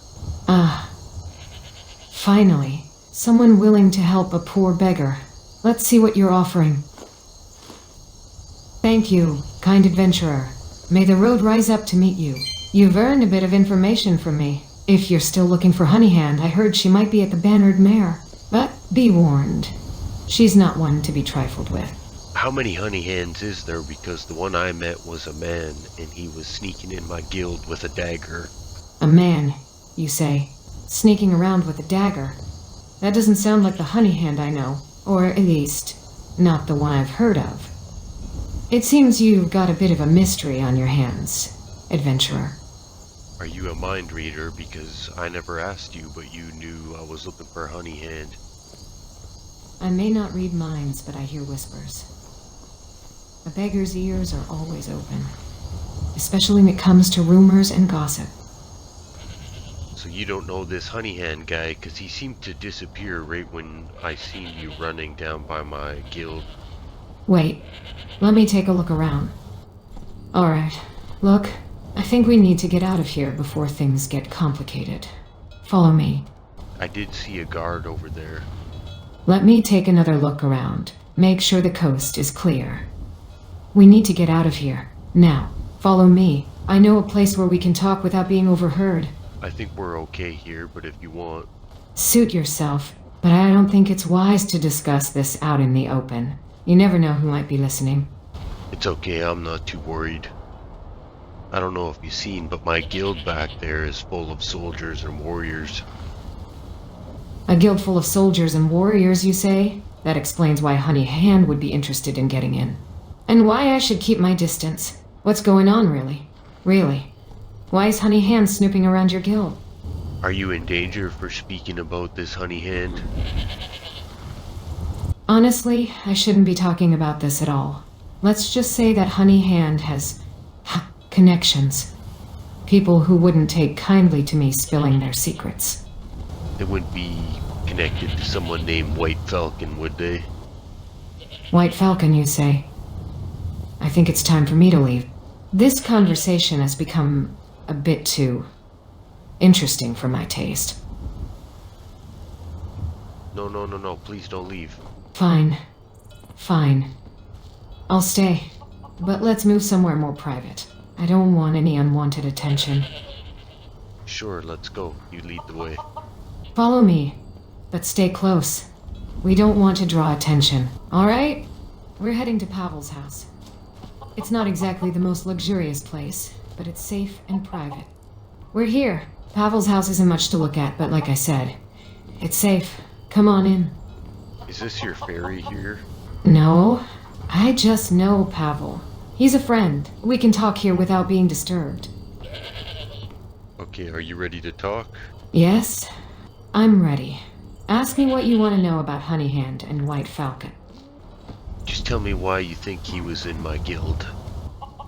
Ah, finally, someone willing to help a poor beggar. Let's see what you're offering. Thank you, kind adventurer. May the road rise up to meet you. You've earned a bit of information from me. If you're still looking for Honeyhand, I heard she might be at the Bannered Mare. But be warned, she's not one to be trifled with. How many honey hands is there? Because the one I met was a man, and he was sneaking in my guild with a dagger. A man, you say, sneaking around with a dagger. That doesn't sound like the Honeyhand I know, or at least, not the one I've heard of. It seems you've got a bit of a mystery on your hands, adventurer. Are you a mind reader? Because I never asked you, but you knew I was looking for honey hand. I may not read minds, but I hear whispers. A beggar's ears are always open, especially when it comes to rumors and gossip. So you don't know this honey hand guy, because he seemed to disappear right when I seen you running down by my guild. Wait, let me take a look around. Alright, look, I think we need to get out of here before things get complicated. Follow me. I did see a guard over there. Let me take another look around. Make sure the coast is clear. We need to get out of here. Now, follow me. I know a place where we can talk without being overheard. I think we're okay here, but if you want... Suit yourself, but I don't think it's wise to discuss this out in the open. You never know who might be listening. It's okay, I'm not too worried. I don't know if you've seen, but my guild back there is full of soldiers and warriors. A guild full of soldiers and warriors, you say? That explains why Honey Hand would be interested in getting in. And why I should keep my distance. What's going on, really? Really? Why is Honey Hand snooping around your guild? Are you in danger for speaking about this honey hand? Honestly, I shouldn't be talking about this at all. Let's just say that Honey Hand has connections. People who wouldn't take kindly to me spilling their secrets. They wouldn't be connected to someone named White Falcon, would they? White Falcon, you say? I think it's time for me to leave. This conversation has become a bit too Interesting for my taste. No, please don't leave. Fine. Fine. I'll stay. But let's move somewhere more private. I don't want any unwanted attention. Sure, let's go. You lead the way. Follow me, but stay close. We don't want to draw attention, alright? We're heading to Pavel's house. It's not exactly the most luxurious place, but it's safe and private. We're here. Pavel's house isn't much to look at, but like I said, it's safe. Come on in. Is this your ferry here? No, I just know Pavel. He's a friend. We can talk here without being disturbed. Okay, are you ready to talk? Yes, I'm ready. Ask me what you want to know about Honeyhand and White Falcon. Just tell me why you think he was in my guild.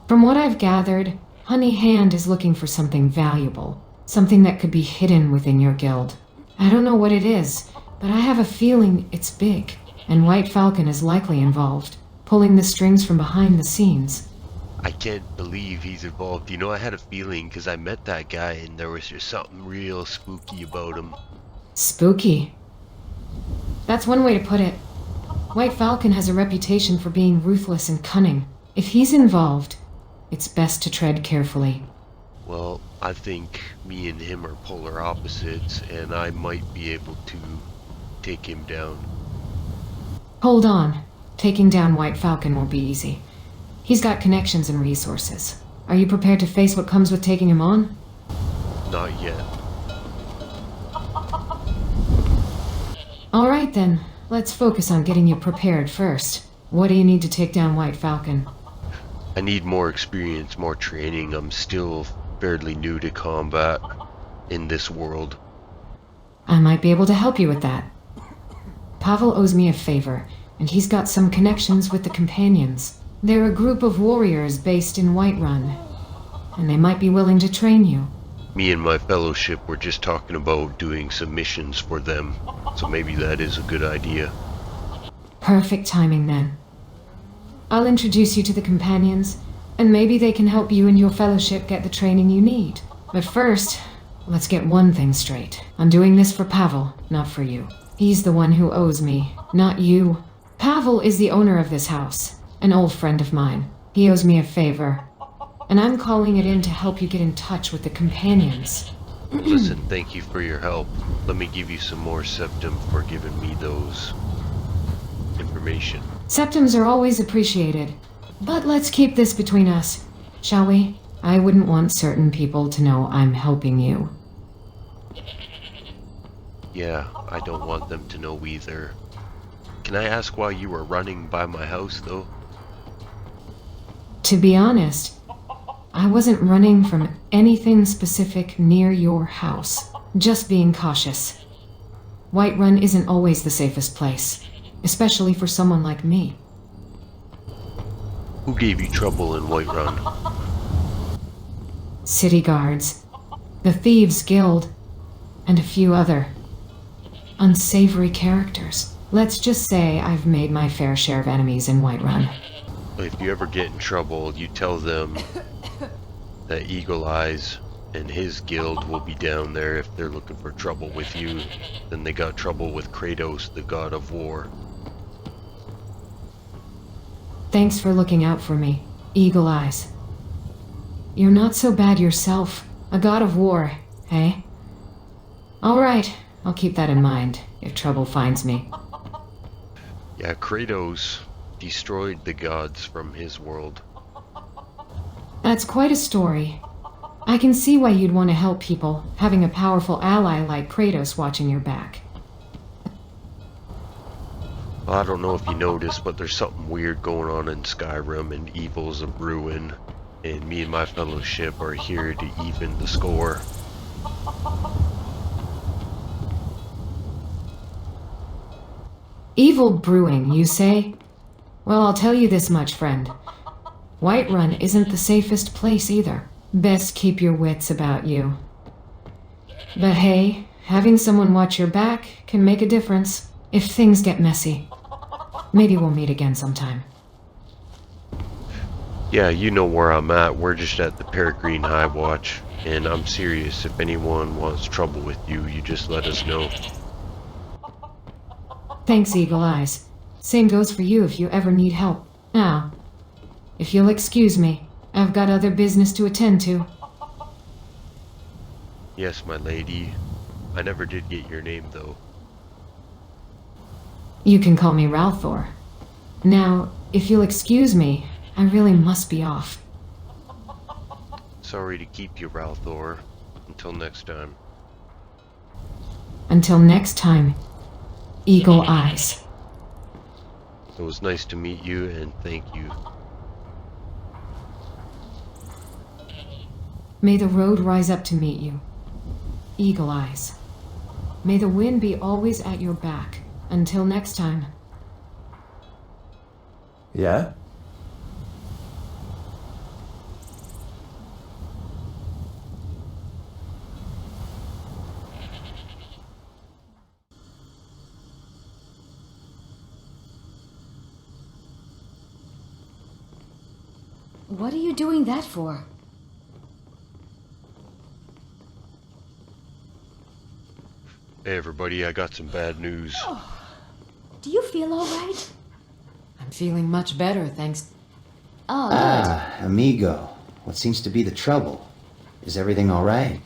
From what I've gathered, Honeyhand is looking for something valuable. Something that could be hidden within your guild. I don't know what it is, but I have a feeling it's big, and White Falcon is likely involved, pulling the strings from behind the scenes. I can't believe he's involved. You know, I had a feeling because I met that guy and there was just something real spooky about him. Spooky? That's one way to put it. White Falcon has a reputation for being ruthless and cunning. If he's involved, it's best to tread carefully. Well, I think me and him are polar opposites, and I might be able to take him down. Hold on. Taking down White Falcon won't be easy. He's got connections and resources. Are you prepared to face what comes with taking him on? Not yet. Alright then, let's focus on getting you prepared first. What do you need to take down White Falcon? I need more experience, more training. I'm still fairly new to combat in this world. I might be able to help you with that. Pavel owes me a favor, and he's got some connections with the Companions. They're a group of warriors based in Whiterun, and they might be willing to train you. Me and my fellowship were just talking about doing some missions for them, so maybe that is a good idea. Perfect timing then. I'll introduce you to the Companions, and maybe they can help you and your fellowship get the training you need. But first, let's get one thing straight. I'm doing this for Pavel, not for you. He's the one who owes me, not you. Pavel is the owner of this house, an old friend of mine. He owes me a favor, and I'm calling it in to help you get in touch with the Companions. Listen, thank you for your help. Let me give you some more septum for giving me those information. Septums are always appreciated, but let's keep this between us, shall we? I wouldn't want certain people to know I'm helping you. Yeah, I don't want them to know either. Can I ask why you were running by my house, though? To be honest, I wasn't running from anything specific near your house. Just being cautious. Whiterun isn't always the safest place, especially for someone like me. Who gave you trouble in Whiterun? City guards, the Thieves Guild, and a few other unsavory characters. Let's just say I've made my fair share of enemies in Whiterun. If you ever get in trouble, you tell them that Eagle Eyes and his guild will be down there if they're looking for trouble with you. Then they got trouble with Kratos, the god of war. Thanks for looking out for me, Eagle Eyes. You're not so bad yourself. A god of war, eh? Alright, I'll keep that in mind if trouble finds me. Yeah, Kratos destroyed the gods from his world. That's quite a story. I can see why you'd want to help people, having a powerful ally like Kratos watching your back. Well, I don't know if you noticed, but there's something weird going on in Skyrim, and evil's a brewing, and me and my fellowship are here to even the score. Evil brewing, you say? Well, I'll tell you this much, friend. Whiterun isn't the safest place either. Best keep your wits about you. But hey, having someone watch your back can make a difference if things get messy. Maybe we'll meet again sometime. Yeah, you know where I'm at. We're just at the Peregrine High Watch. And I'm serious, if anyone wants trouble with you, you just let us know. Thanks, Eagle Eyes. Same goes for you if you ever need help. Now, if you'll excuse me, I've got other business to attend to. Yes, my lady. I never did get your name, though. You can call me Ralthor. Now, if you'll excuse me, I really must be off. Sorry to keep you, Ralthor. Until next time. Until next time, Eagle Eyes. It was nice to meet you, and thank you. May the road rise up to meet you, Eagle Eyes. May the wind be always at your back. Until next time. Yeah? What are you doing that for? Hey everybody, I got some bad news. Do you feel alright? I'm feeling much better, thanks. Oh, Amigo. What seems to be the trouble? Is everything alright?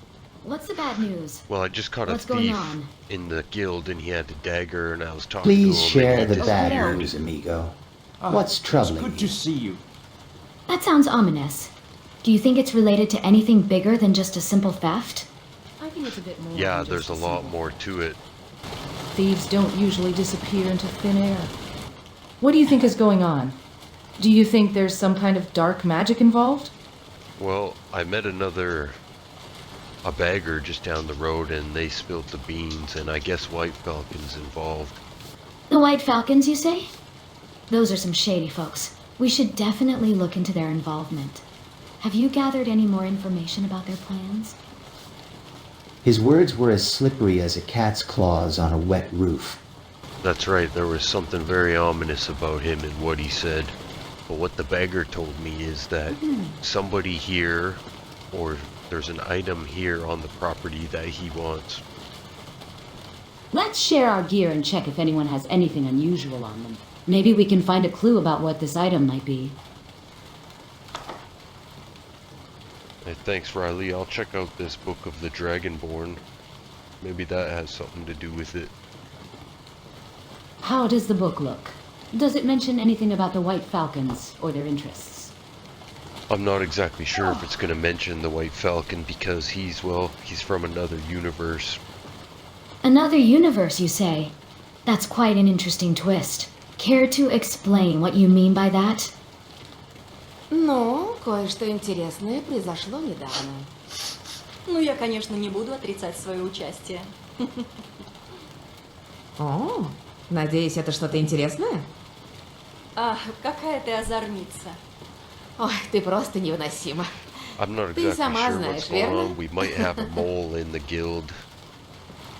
What's the bad news? Well, I just caught What's a going thief on? in the guild, and he had a dagger, and I was talking Please to him. share and he the bad disappeared. news, amigo. What's troubling you? Good to see you. That sounds ominous. Do you think it's related to anything bigger than just a simple theft? I think it's a bit more. Yeah, than there's just a lot simple- more to it. Thieves don't usually disappear into thin air. What do you think is going on? Do you think there's some kind of dark magic involved? Well, I met a bagger just down the road, and they spilled the beans, and I guess White Falcon's involved. The White Falcons, you say? Those are some shady folks. We should definitely look into their involvement. Have you gathered any more information about their plans? His words were as slippery as a cat's claws on a wet roof. That's right, there was something very ominous about him and what he said. But what the beggar told me is that somebody here, or there's an item here on the property that he wants. Let's share our gear and check if anyone has anything unusual on them. Maybe we can find a clue about what this item might be. Hey, thanks, Riley. I'll check out this Book of the Dragonborn. Maybe that has something to do with it. How does the book look? Does it mention anything about the White Falcons or their interests? I'm not exactly sure if it's going to mention the White Falcon because he's from another universe. Another universe, you say? That's quite an interesting twist. Care to explain what you mean by that? Ну, кое-что интересное произошло недавно. Ну, я, конечно, не буду отрицать свое участие. О, надеюсь, это что-то интересное? Ах, какая ты озорница. Ой, ты просто невыносима. I'm not Ты exactly сама sure знаешь, what's going верно? on. We might have a mole in the guild.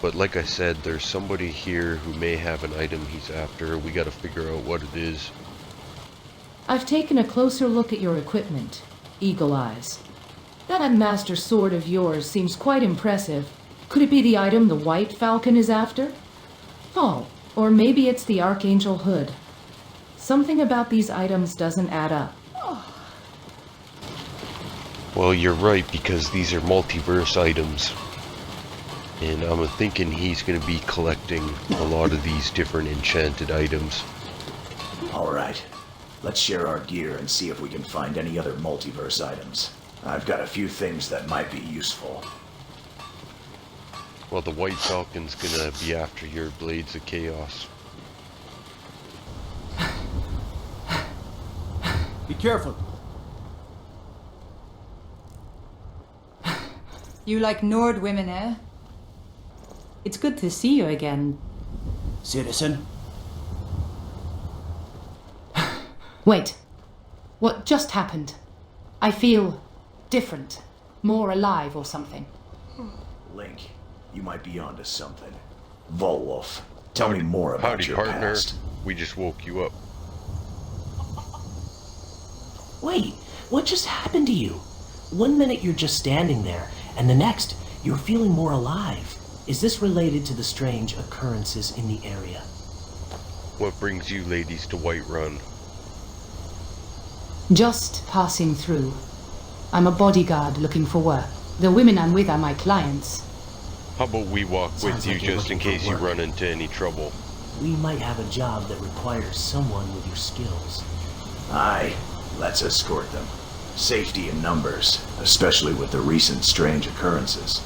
But like I said, there's somebody here who may have an item he's after. We gotta figure out what it is. I've taken a closer look at your equipment, Eagle Eyes. That Unmaster sword of yours seems quite impressive. Could it be the item the White Falcon is after? Oh, or maybe it's the Archangel Hood. Something about these items doesn't add up. Well, you're right, because these are multiverse items. And I'm thinking he's gonna be collecting a lot of these different enchanted items. Alright, let's share our gear and see if we can find any other multiverse items. I've got a few things that might be useful. Well, the White Falcon's gonna be after your Blades of Chaos. Be careful. You like Nord women, eh? It's good to see you again. Citizen? Wait. What just happened? I feel different. More alive or something. Link, you might be onto something. Volwolf, tell me more about Howdy, your partner. past. We just woke you up. Wait, what just happened to you? One minute you're just standing there, And the next, you're feeling more alive. Is this related to the strange occurrences in the area? What brings you ladies to Whiterun? Just passing through. I'm a bodyguard looking for work. The women I'm with are my clients. How about we walk with you just in case you run into any trouble? We might have a job that requires someone with your skills. Aye, let's escort them. Safety in numbers, especially with the recent strange occurrences.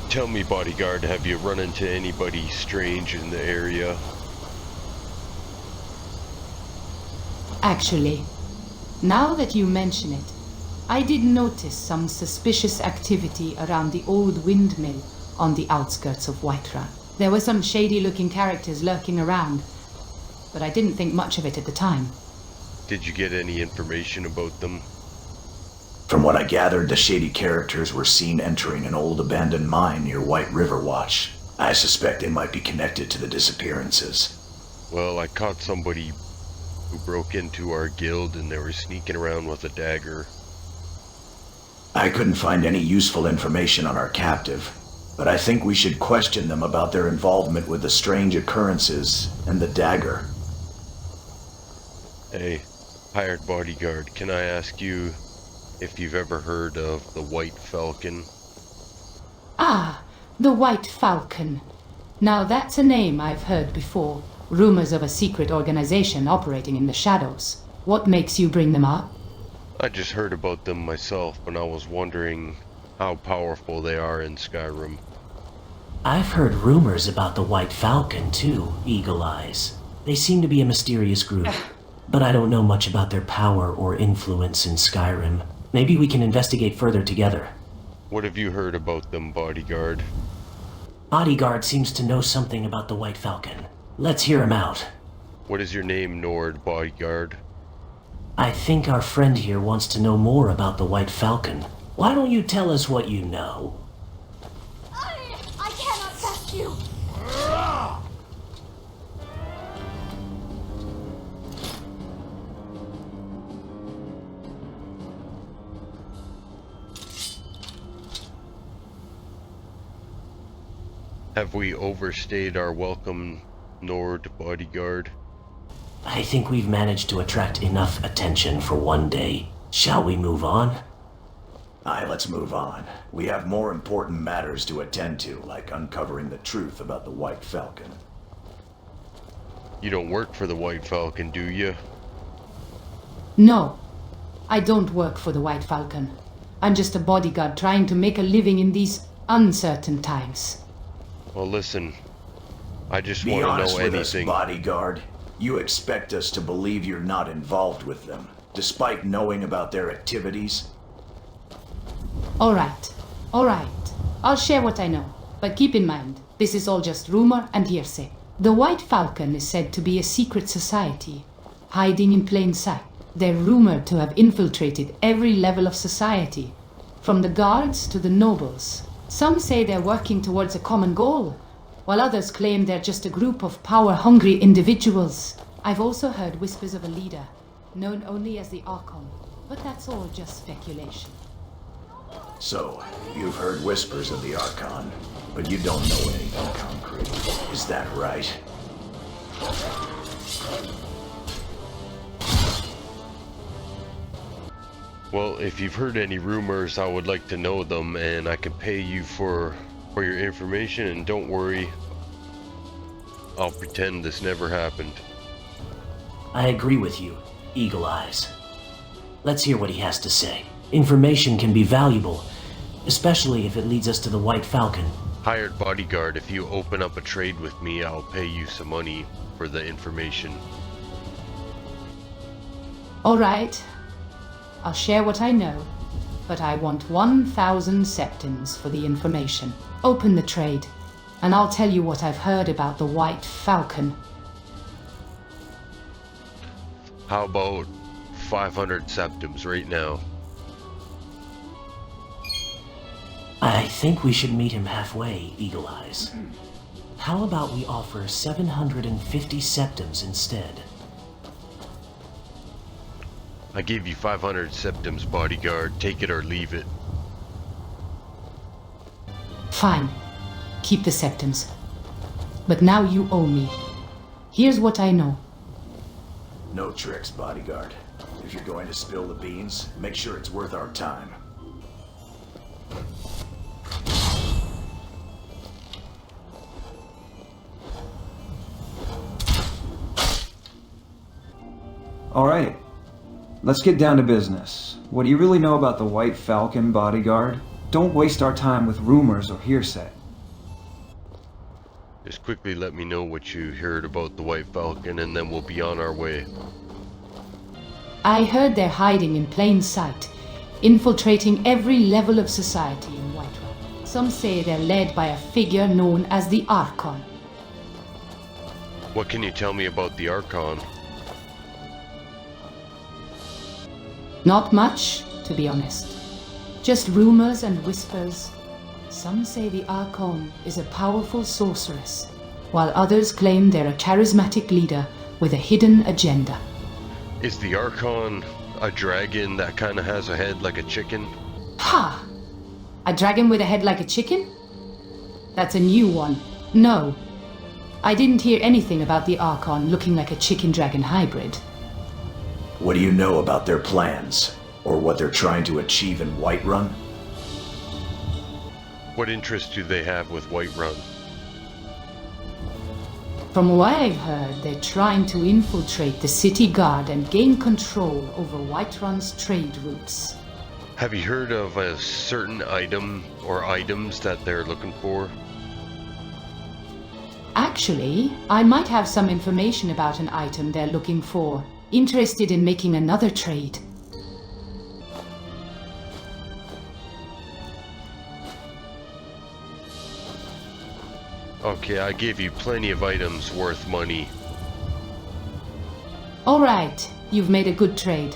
Tell me, bodyguard, have you run into anybody strange in the area? Actually, now that you mention it, I did notice some suspicious activity around the old windmill on the outskirts of Whiterun. There were some shady-looking characters lurking around, but I didn't think much of it at the time. Did you get any information about them? From what I gathered, the shady characters were seen entering an old abandoned mine near White River Watch. I suspect they might be connected to the disappearances. Well, I caught somebody who broke into our guild and they were sneaking around with a dagger. I couldn't find any useful information on our captive, but I think we should question them about their involvement with the strange occurrences and the dagger. Hey, hired bodyguard, can I ask you if you've ever heard of the White Falcon? Ah, the White Falcon. Now that's a name I've heard before. Rumors of a secret organization operating in the shadows. What makes you bring them up? I just heard about them myself, and I was wondering how powerful they are in Skyrim. I've heard rumors about the White Falcon too, Eagle Eyes. They seem to be a mysterious group, but I don't know much about their power or influence in Skyrim. Maybe we can investigate further together. What have you heard about them, bodyguard? Bodyguard seems to know something about the White Falcon. Let's hear him out. What is your name, Nord, bodyguard? I think our friend here wants to know more about the White Falcon. Why don't you tell us what you know? I cannot trust you. Have we overstayed our welcome, Nord, bodyguard? I think we've managed to attract enough attention for one day. Shall we move on? Aye, let's move on. We have more important matters to attend to, like uncovering the truth about the White Falcon. You don't work for the White Falcon, do you? No, I don't work for the White Falcon. I'm just a bodyguard trying to make a living in these uncertain times. Well, listen, I just Be want to honest know with anything. us, bodyguard. You expect us to believe you're not involved with them, despite knowing about their activities? All right. I'll share what I know. But keep in mind, this is all just rumor and hearsay. The White Falcon is said to be a secret society, hiding in plain sight. They're rumored to have infiltrated every level of society, from the guards to the nobles. Some say they're working towards a common goal, while others claim they're just a group of power-hungry individuals. I've also heard whispers of a leader, known only as the Archon, but that's all just speculation. So, you've heard whispers of the Archon, but you don't know anything concrete. Is that right? Well, if you've heard any rumors, I would like to know them, and I can pay you for your information, and don't worry, I'll pretend this never happened. I agree with you, Eagle Eyes. Let's hear what he has to say. Information can be valuable, especially if it leads us to the White Falcon. Hired bodyguard, if you open up a trade with me, I'll pay you some money for the information. All right. I'll share what I know, but I want 1,000 septims for the information. Open the trade, and I'll tell you what I've heard about the White Falcon. How about 500 septims right now? I think we should meet him halfway, Eagle Eyes. How about we offer 750 septims instead? I give you 500 septims, bodyguard. Take it or leave it. Fine. Keep the septums. But now you owe me. Here's what I know. No tricks, bodyguard. If you're going to spill the beans, make sure it's worth our time. Alright, let's get down to business. What do you really know about the White Falcon, bodyguard? Don't waste our time with rumors or hearsay. Just quickly let me know what you heard about the White Falcon and then we'll be on our way. I heard they're hiding in plain sight, infiltrating every level of society in Whiterun. Some say they're led by a figure known as the Archon. What can you tell me about the Archon? Not much, to be honest. Just rumors and whispers. Some say the Archon is a powerful sorceress, while others claim they're a charismatic leader with a hidden agenda. Is the Archon a dragon that kind of has a head like a chicken? Ha! A dragon with a head like a chicken? That's a new one. No. I didn't hear anything about the Archon looking like a chicken-dragon hybrid. What do you know about their plans? Or what they're trying to achieve in Whiterun? What interest do they have with Whiterun? From what I've heard, they're trying to infiltrate the city guard and gain control over Whiterun's trade routes. Have you heard of a certain item or items that they're looking for? Actually, I might have some information about an item they're looking for. Interested in making another trade. Okay, I gave you plenty of items worth money. Alright, you've made a good trade.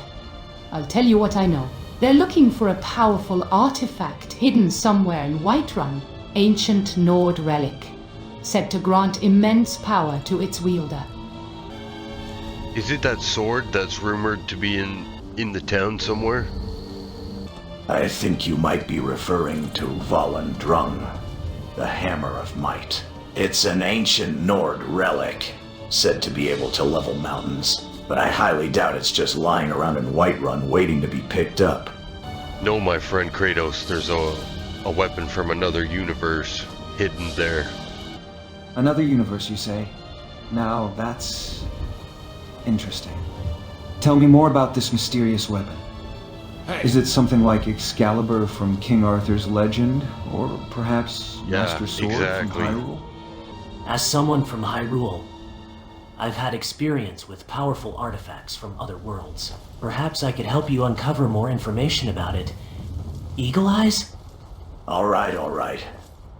I'll tell you what I know. They're looking for a powerful artifact hidden somewhere in Whiterun, ancient Nord relic, said to grant immense power to its wielder. Is it that sword that's rumored to be in the town somewhere? I think you might be referring to Volendrung, the Hammer of Might. It's an ancient Nord relic, said to be able to level mountains, but I highly doubt it's just lying around in Whiterun waiting to be picked up. No, my friend Kratos, there's a weapon from another universe hidden there. Another universe, you say? Now, that's interesting. Tell me more about this mysterious weapon. Hey. Is it something like Excalibur from King Arthur's legend? Or perhaps Master Sword from Hyrule? As someone from Hyrule, I've had experience with powerful artifacts from other worlds. Perhaps I could help you uncover more information about it. Eagle Eyes? Alright.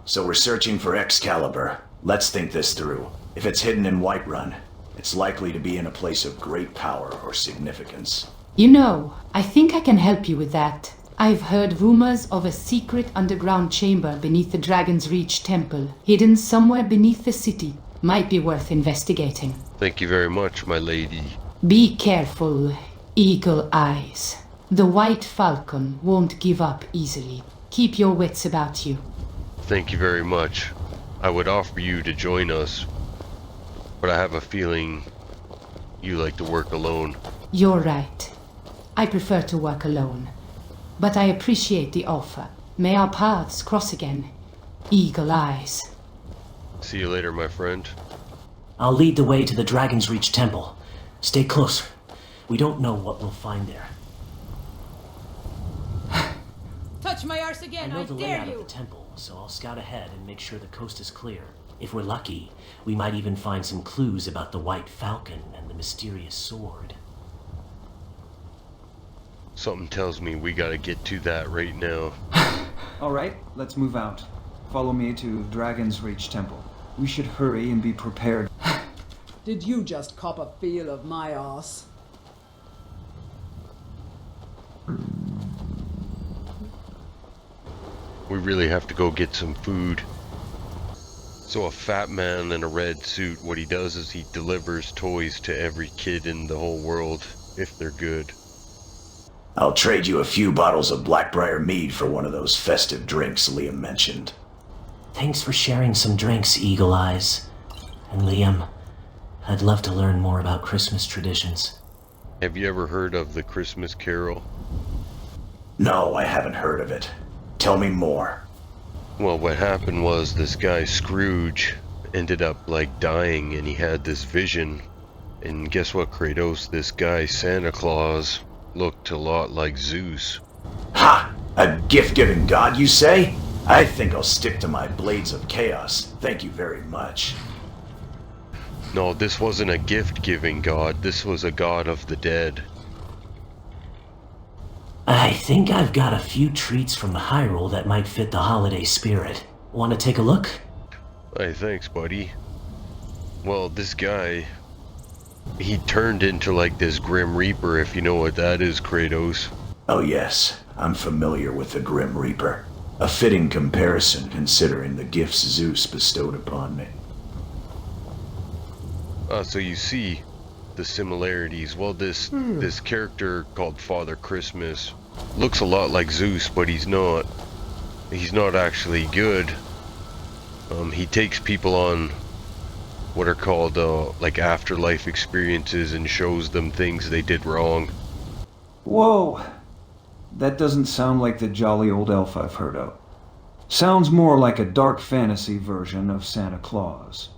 So we're searching for Excalibur. Let's think this through. If it's hidden in Whiterun, it's likely to be in a place of great power or significance. You know, I think I can help you with that. I've heard rumors of a secret underground chamber beneath the Dragon's Reach temple, hidden somewhere beneath the city. Might be worth investigating. Thank you very much, my lady. Be careful, Eagle Eyes. The White Falcon won't give up easily. Keep your wits about you. Thank you very much. I would offer you to join us, but I have a feeling you like to work alone. You're right. I prefer to work alone. But I appreciate the offer. May our paths cross again. Eagle Eyes. See you later, my friend. I'll lead the way to the Dragon's Reach temple. Stay closer. We don't know what we'll find there. Touch my arse again, I know I the dare layout you! of the temple, so I'll scout ahead and make sure the coast is clear. If we're lucky, we might even find some clues about the White Falcon and the mysterious sword. Something tells me we gotta get to that right now. Alright, let's move out. Follow me to Dragon's Reach Temple. We should hurry and be prepared. Did you just cop a feel of my arse? We really have to go get some food. So a fat man in a red suit, what he does is he delivers toys to every kid in the whole world, if they're good. I'll trade you a few bottles of Blackbriar mead for one of those festive drinks Liam mentioned. Thanks for sharing some drinks, Eagle Eyes. And Liam, I'd love to learn more about Christmas traditions. Have you ever heard of the Christmas Carol? No, I haven't heard of it. Tell me more. Well, what happened was this guy Scrooge ended up like dying, and he had this vision. And guess what, Kratos? This guy Santa Claus looked a lot like Zeus. Ha! A gift-giving god, you say? I think I'll stick to my Blades of Chaos. Thank you very much. No, this wasn't a gift-giving god. This was a god of the dead. I think I've got a few treats from Hyrule that might fit the holiday spirit. Want to take a look? Hey, thanks, buddy. Well, this guy, he turned into like this Grim Reaper, if you know what that is, Kratos. Oh yes, I'm familiar with the Grim Reaper. A fitting comparison considering the gifts Zeus bestowed upon me. So you see the similarities. Well, this character called Father Christmas looks a lot like Zeus, but he's not actually good. He takes people on what are called like afterlife experiences and shows them things they did wrong. Whoa! That doesn't sound like the jolly old elf I've heard of. Sounds more like a dark fantasy version of Santa Claus.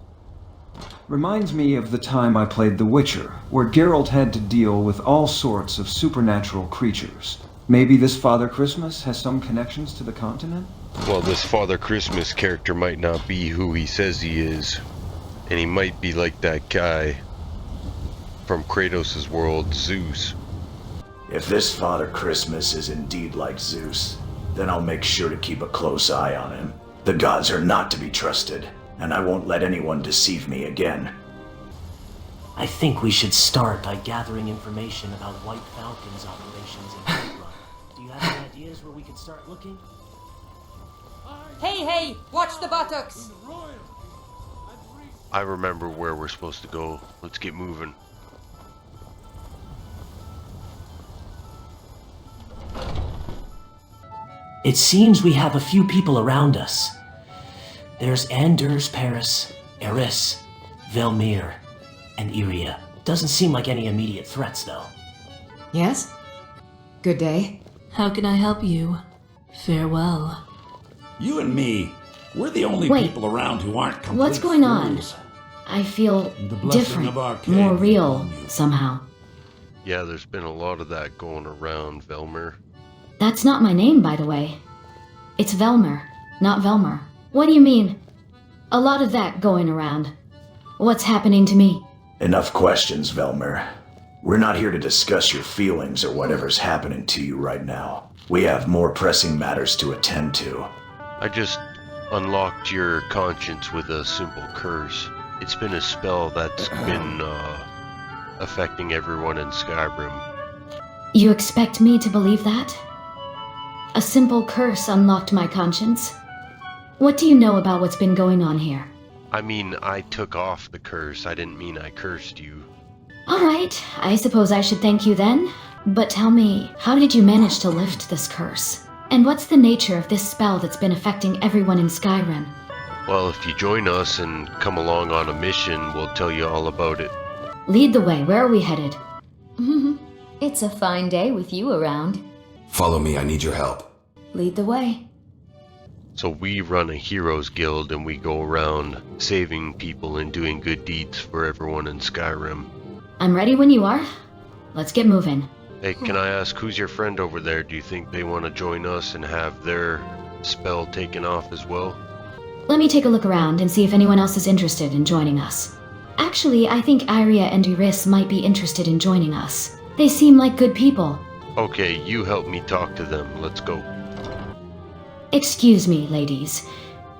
Reminds me of the time I played The Witcher, where Geralt had to deal with all sorts of supernatural creatures. Maybe this Father Christmas has some connections to the continent? Well, this Father Christmas character might not be who he says he is, and he might be like that guy from Kratos' world, Zeus. If this Father Christmas is indeed like Zeus, then I'll make sure to keep a close eye on him. The gods are not to be trusted, and I won't let anyone deceive me again. I think we should start by gathering information about White Falcon's operations in Hyrule. Do you have any ideas where we could start looking? Hey, watch the buttocks! I remember where we're supposed to go. Let's get moving. It seems we have a few people around us. There's Anders Paris, Eris, Velmir, and Iria. Doesn't seem like any immediate threats, though. Yes? Good day. How can I help you? Farewell. You and me, we're the only Wait. people around who aren't complete What's going on? fools. I feel The blessing different, of our king more be real, upon you. somehow. Yeah, there's been a lot of that going around, Velmer. That's not my name, by the way. It's Velmer, not Velmer. What do you mean? A lot of that going around. What's happening to me? Enough questions, Velmer. We're not here to discuss your feelings or whatever's happening to you right now. We have more pressing matters to attend to. I just unlocked your conscience with a simple curse. It's been a spell that's been affecting everyone in Skyrim. You expect me to believe that? A simple curse unlocked my conscience? What do you know about what's been going on here? I mean, I took off the curse. I didn't mean I cursed you. Alright, I suppose I should thank you then. But tell me, how did you manage to lift this curse? And what's the nature of this spell that's been affecting everyone in Skyrim? Well, if you join us and come along on a mission, we'll tell you all about it. Lead the way, where are we headed? It's a fine day with you around. Follow me, I need your help. Lead the way. So we run a heroes guild and we go around saving people and doing good deeds for everyone in Skyrim. I'm ready when you are. Let's get moving. Hey, can I ask, who's your friend over there? Do you think they want to join us and have their spell taken off as well? Let me take a look around and see if anyone else is interested in joining us. Actually, I think Iria and Iris might be interested in joining us. They seem like good people. Okay, you help me talk to them. Let's go. Excuse me, ladies.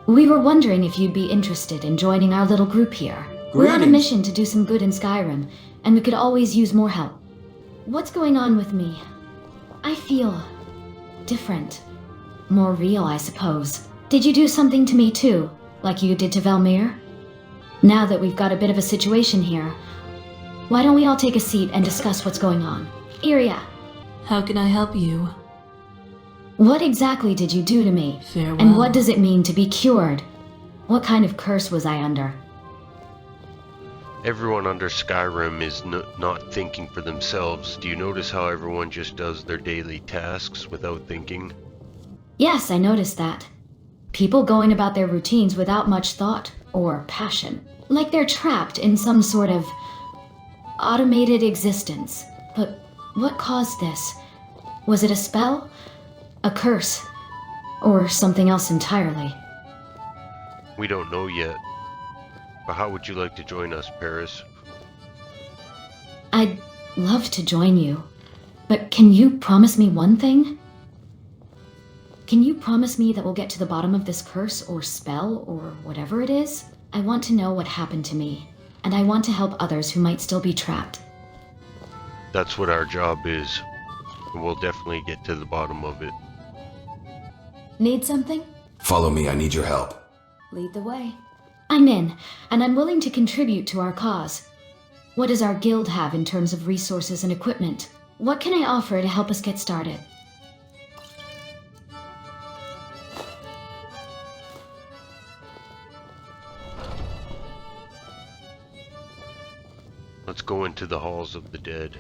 We were wondering if you'd be interested in joining our little group here. We're on a Greetings. mission to do some good in Skyrim, and we could always use more help. What's going on with me? I feel different. More real, I suppose. Did you do something to me too, like you did to Velmir? Now that we've got a bit of a situation here, why don't we all take a seat and discuss what's going on? Iria. How can I help you? What exactly did you do to me? Farewell. And what does it mean to be cured? What kind of curse was I under? Everyone under Skyrim is not thinking for themselves. Do you notice how everyone just does their daily tasks without thinking? Yes, I noticed that. People going about their routines without much thought or passion. Like they're trapped in some sort of automated existence. But what caused this? Was it a spell? A curse? Or something else entirely? We don't know yet. But how would you like to join us, Paris? I'd love to join you. But can you promise me one thing? Can you promise me that we'll get to the bottom of this curse or spell or whatever it is? I want to know what happened to me, and I want to help others who might still be trapped. That's what our job is, and we'll definitely get to the bottom of it. Need something? Follow me, I need your help. Lead the way. I'm in, and I'm willing to contribute to our cause. What does our guild have in terms of resources and equipment? What can I offer to help us get started? Let's go into the halls of the dead.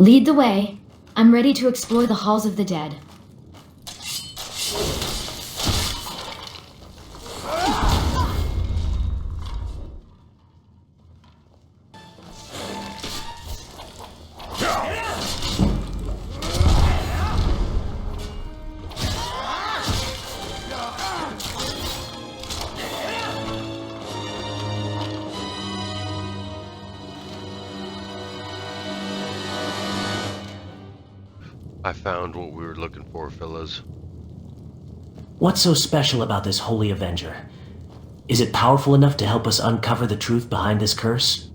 Lead the way. I'm ready to explore the halls of the dead. I found what we were looking for, fellas. What's so special about this holy Avenger? Is it powerful enough to help us uncover the truth behind this curse?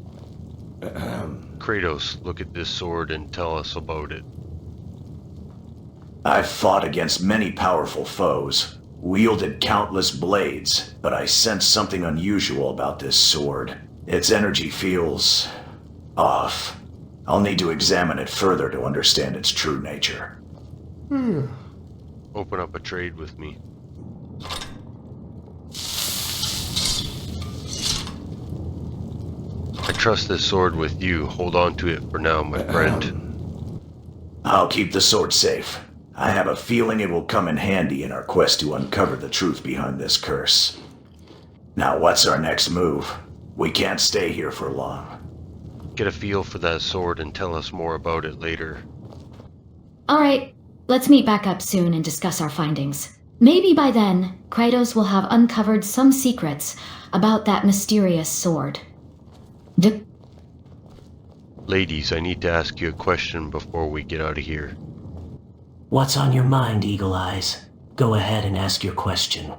Kratos, look at this sword and tell us about it. I've fought against many powerful foes, wielded countless blades, but I sense something unusual about this sword. Its energy feels off. I'll need to examine it further to understand its true nature. Open up a trade with me. I trust this sword with you. Hold on to it for now, my friend. I'll keep the sword safe. I have a feeling it will come in handy in our quest to uncover the truth behind this curse. Now, what's our next move? We can't stay here for long. Get a feel for that sword and tell us more about it later. Alright, let's meet back up soon and discuss our findings. Maybe by then, Kratos will have uncovered some secrets about that mysterious sword. Ladies, I need to ask you a question before we get out of here. What's on your mind, Eagle Eyes? Go ahead and ask your question.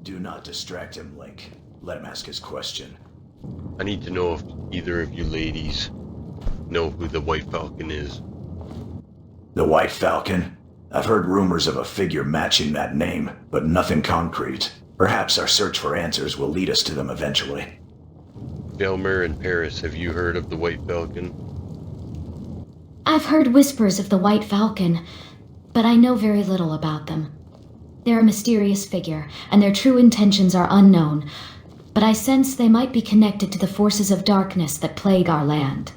Do not distract him, Link. Let him ask his question. I need to know if either of you ladies know who the White Falcon is. The White Falcon? I've heard rumors of a figure matching that name, but nothing concrete. Perhaps our search for answers will lead us to them eventually. Delmer and Paris, have you heard of the White Falcon? I've heard whispers of the White Falcon, but I know very little about them. They're a mysterious figure, and their true intentions are unknown, but I sense they might be connected to the forces of darkness that plague our land.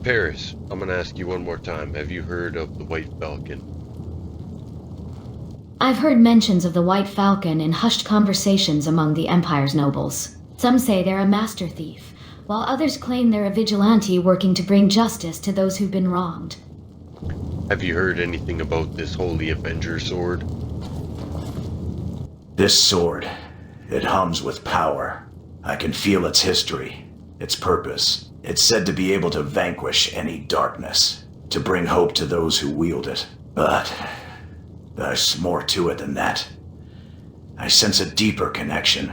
Paris, I'm gonna ask you one more time. Have you heard of the White Falcon? I've heard mentions of the White Falcon in hushed conversations among the Empire's nobles. Some say they're a master thief, while others claim they're a vigilante working to bring justice to those who've been wronged. Have you heard anything about this holy Avenger sword? This sword, it hums with power. I can feel its history, its purpose. It's said to be able to vanquish any darkness, to bring hope to those who wield it. But there's more to it than that. I sense a deeper connection,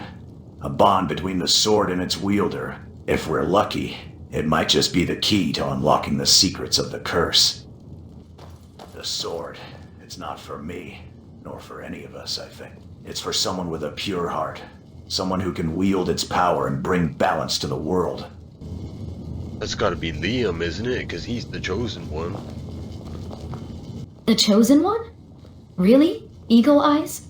a bond between the sword and its wielder. If we're lucky, it might just be the key to unlocking the secrets of the curse. The sword, it's not for me, nor for any of us, I think. It's for someone with a pure heart, Someone who can wield its power and bring balance to the world. That's gotta be Liam, isn't it? Because he's the chosen one. The chosen one? Really? Eagle Eyes?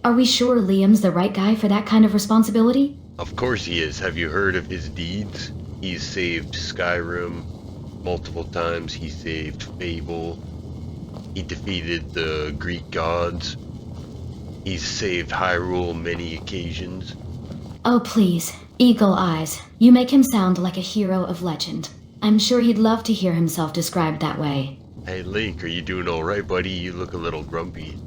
Are we sure Liam's the right guy for that kind of responsibility? Of course he is. Have you heard of his deeds? He's saved Skyrim multiple times. He saved Fable. He defeated the Greek gods. He's saved Hyrule many occasions. Oh please, Eagle Eyes. You make him sound like a hero of legend. I'm sure he'd love to hear himself described that way. Hey Link, are you doing alright, buddy? You look a little grumpy.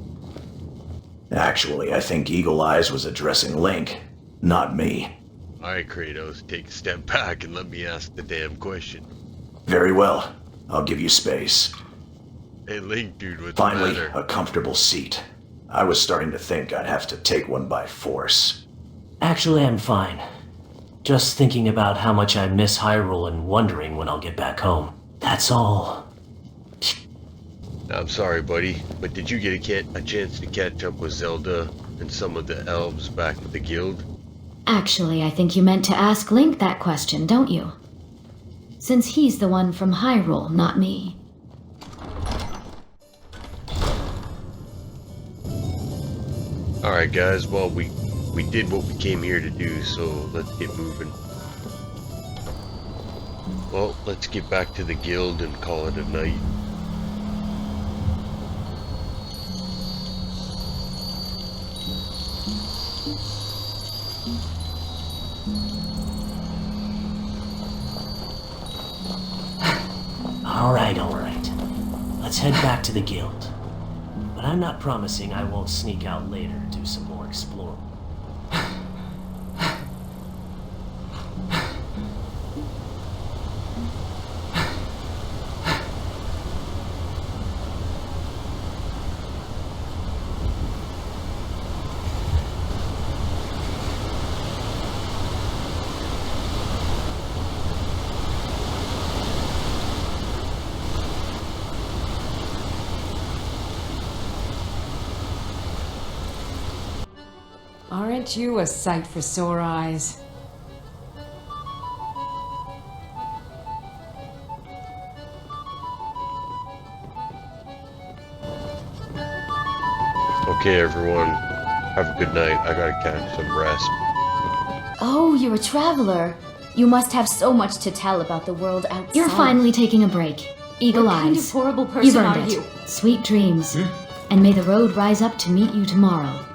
Actually, I think Eagle Eyes was addressing Link, not me. Alright, Kratos, take a step back and let me ask the damn question. Very well. I'll give you space. Hey Link, dude, what's Finally, the matter? a comfortable seat. I was starting to think I'd have to take one by force. Actually, I'm fine. Just thinking about how much I miss Hyrule and wondering when I'll get back home. That's all. I'm sorry, buddy, but did you get a chance to catch up with Zelda and some of the elves back at the guild? Actually, I think you meant to ask Link that question, don't you? Since he's the one from Hyrule, not me. Alright guys, well we did what we came here to do, so let's get moving. Well, let's get back to the guild and call it a night. Alright. Let's head back to the guild. But I'm not promising I won't sneak out later to do some more exploring. Aren't you a sight for sore eyes? Okay everyone, have a good night. I gotta catch some rest. Oh, you're a traveler. You must have so much to tell about the world outside. You're finally taking a break. Eagle What Eyes. kind of horrible person You've earned are it. you? Sweet dreams. And may the road rise up to meet you tomorrow.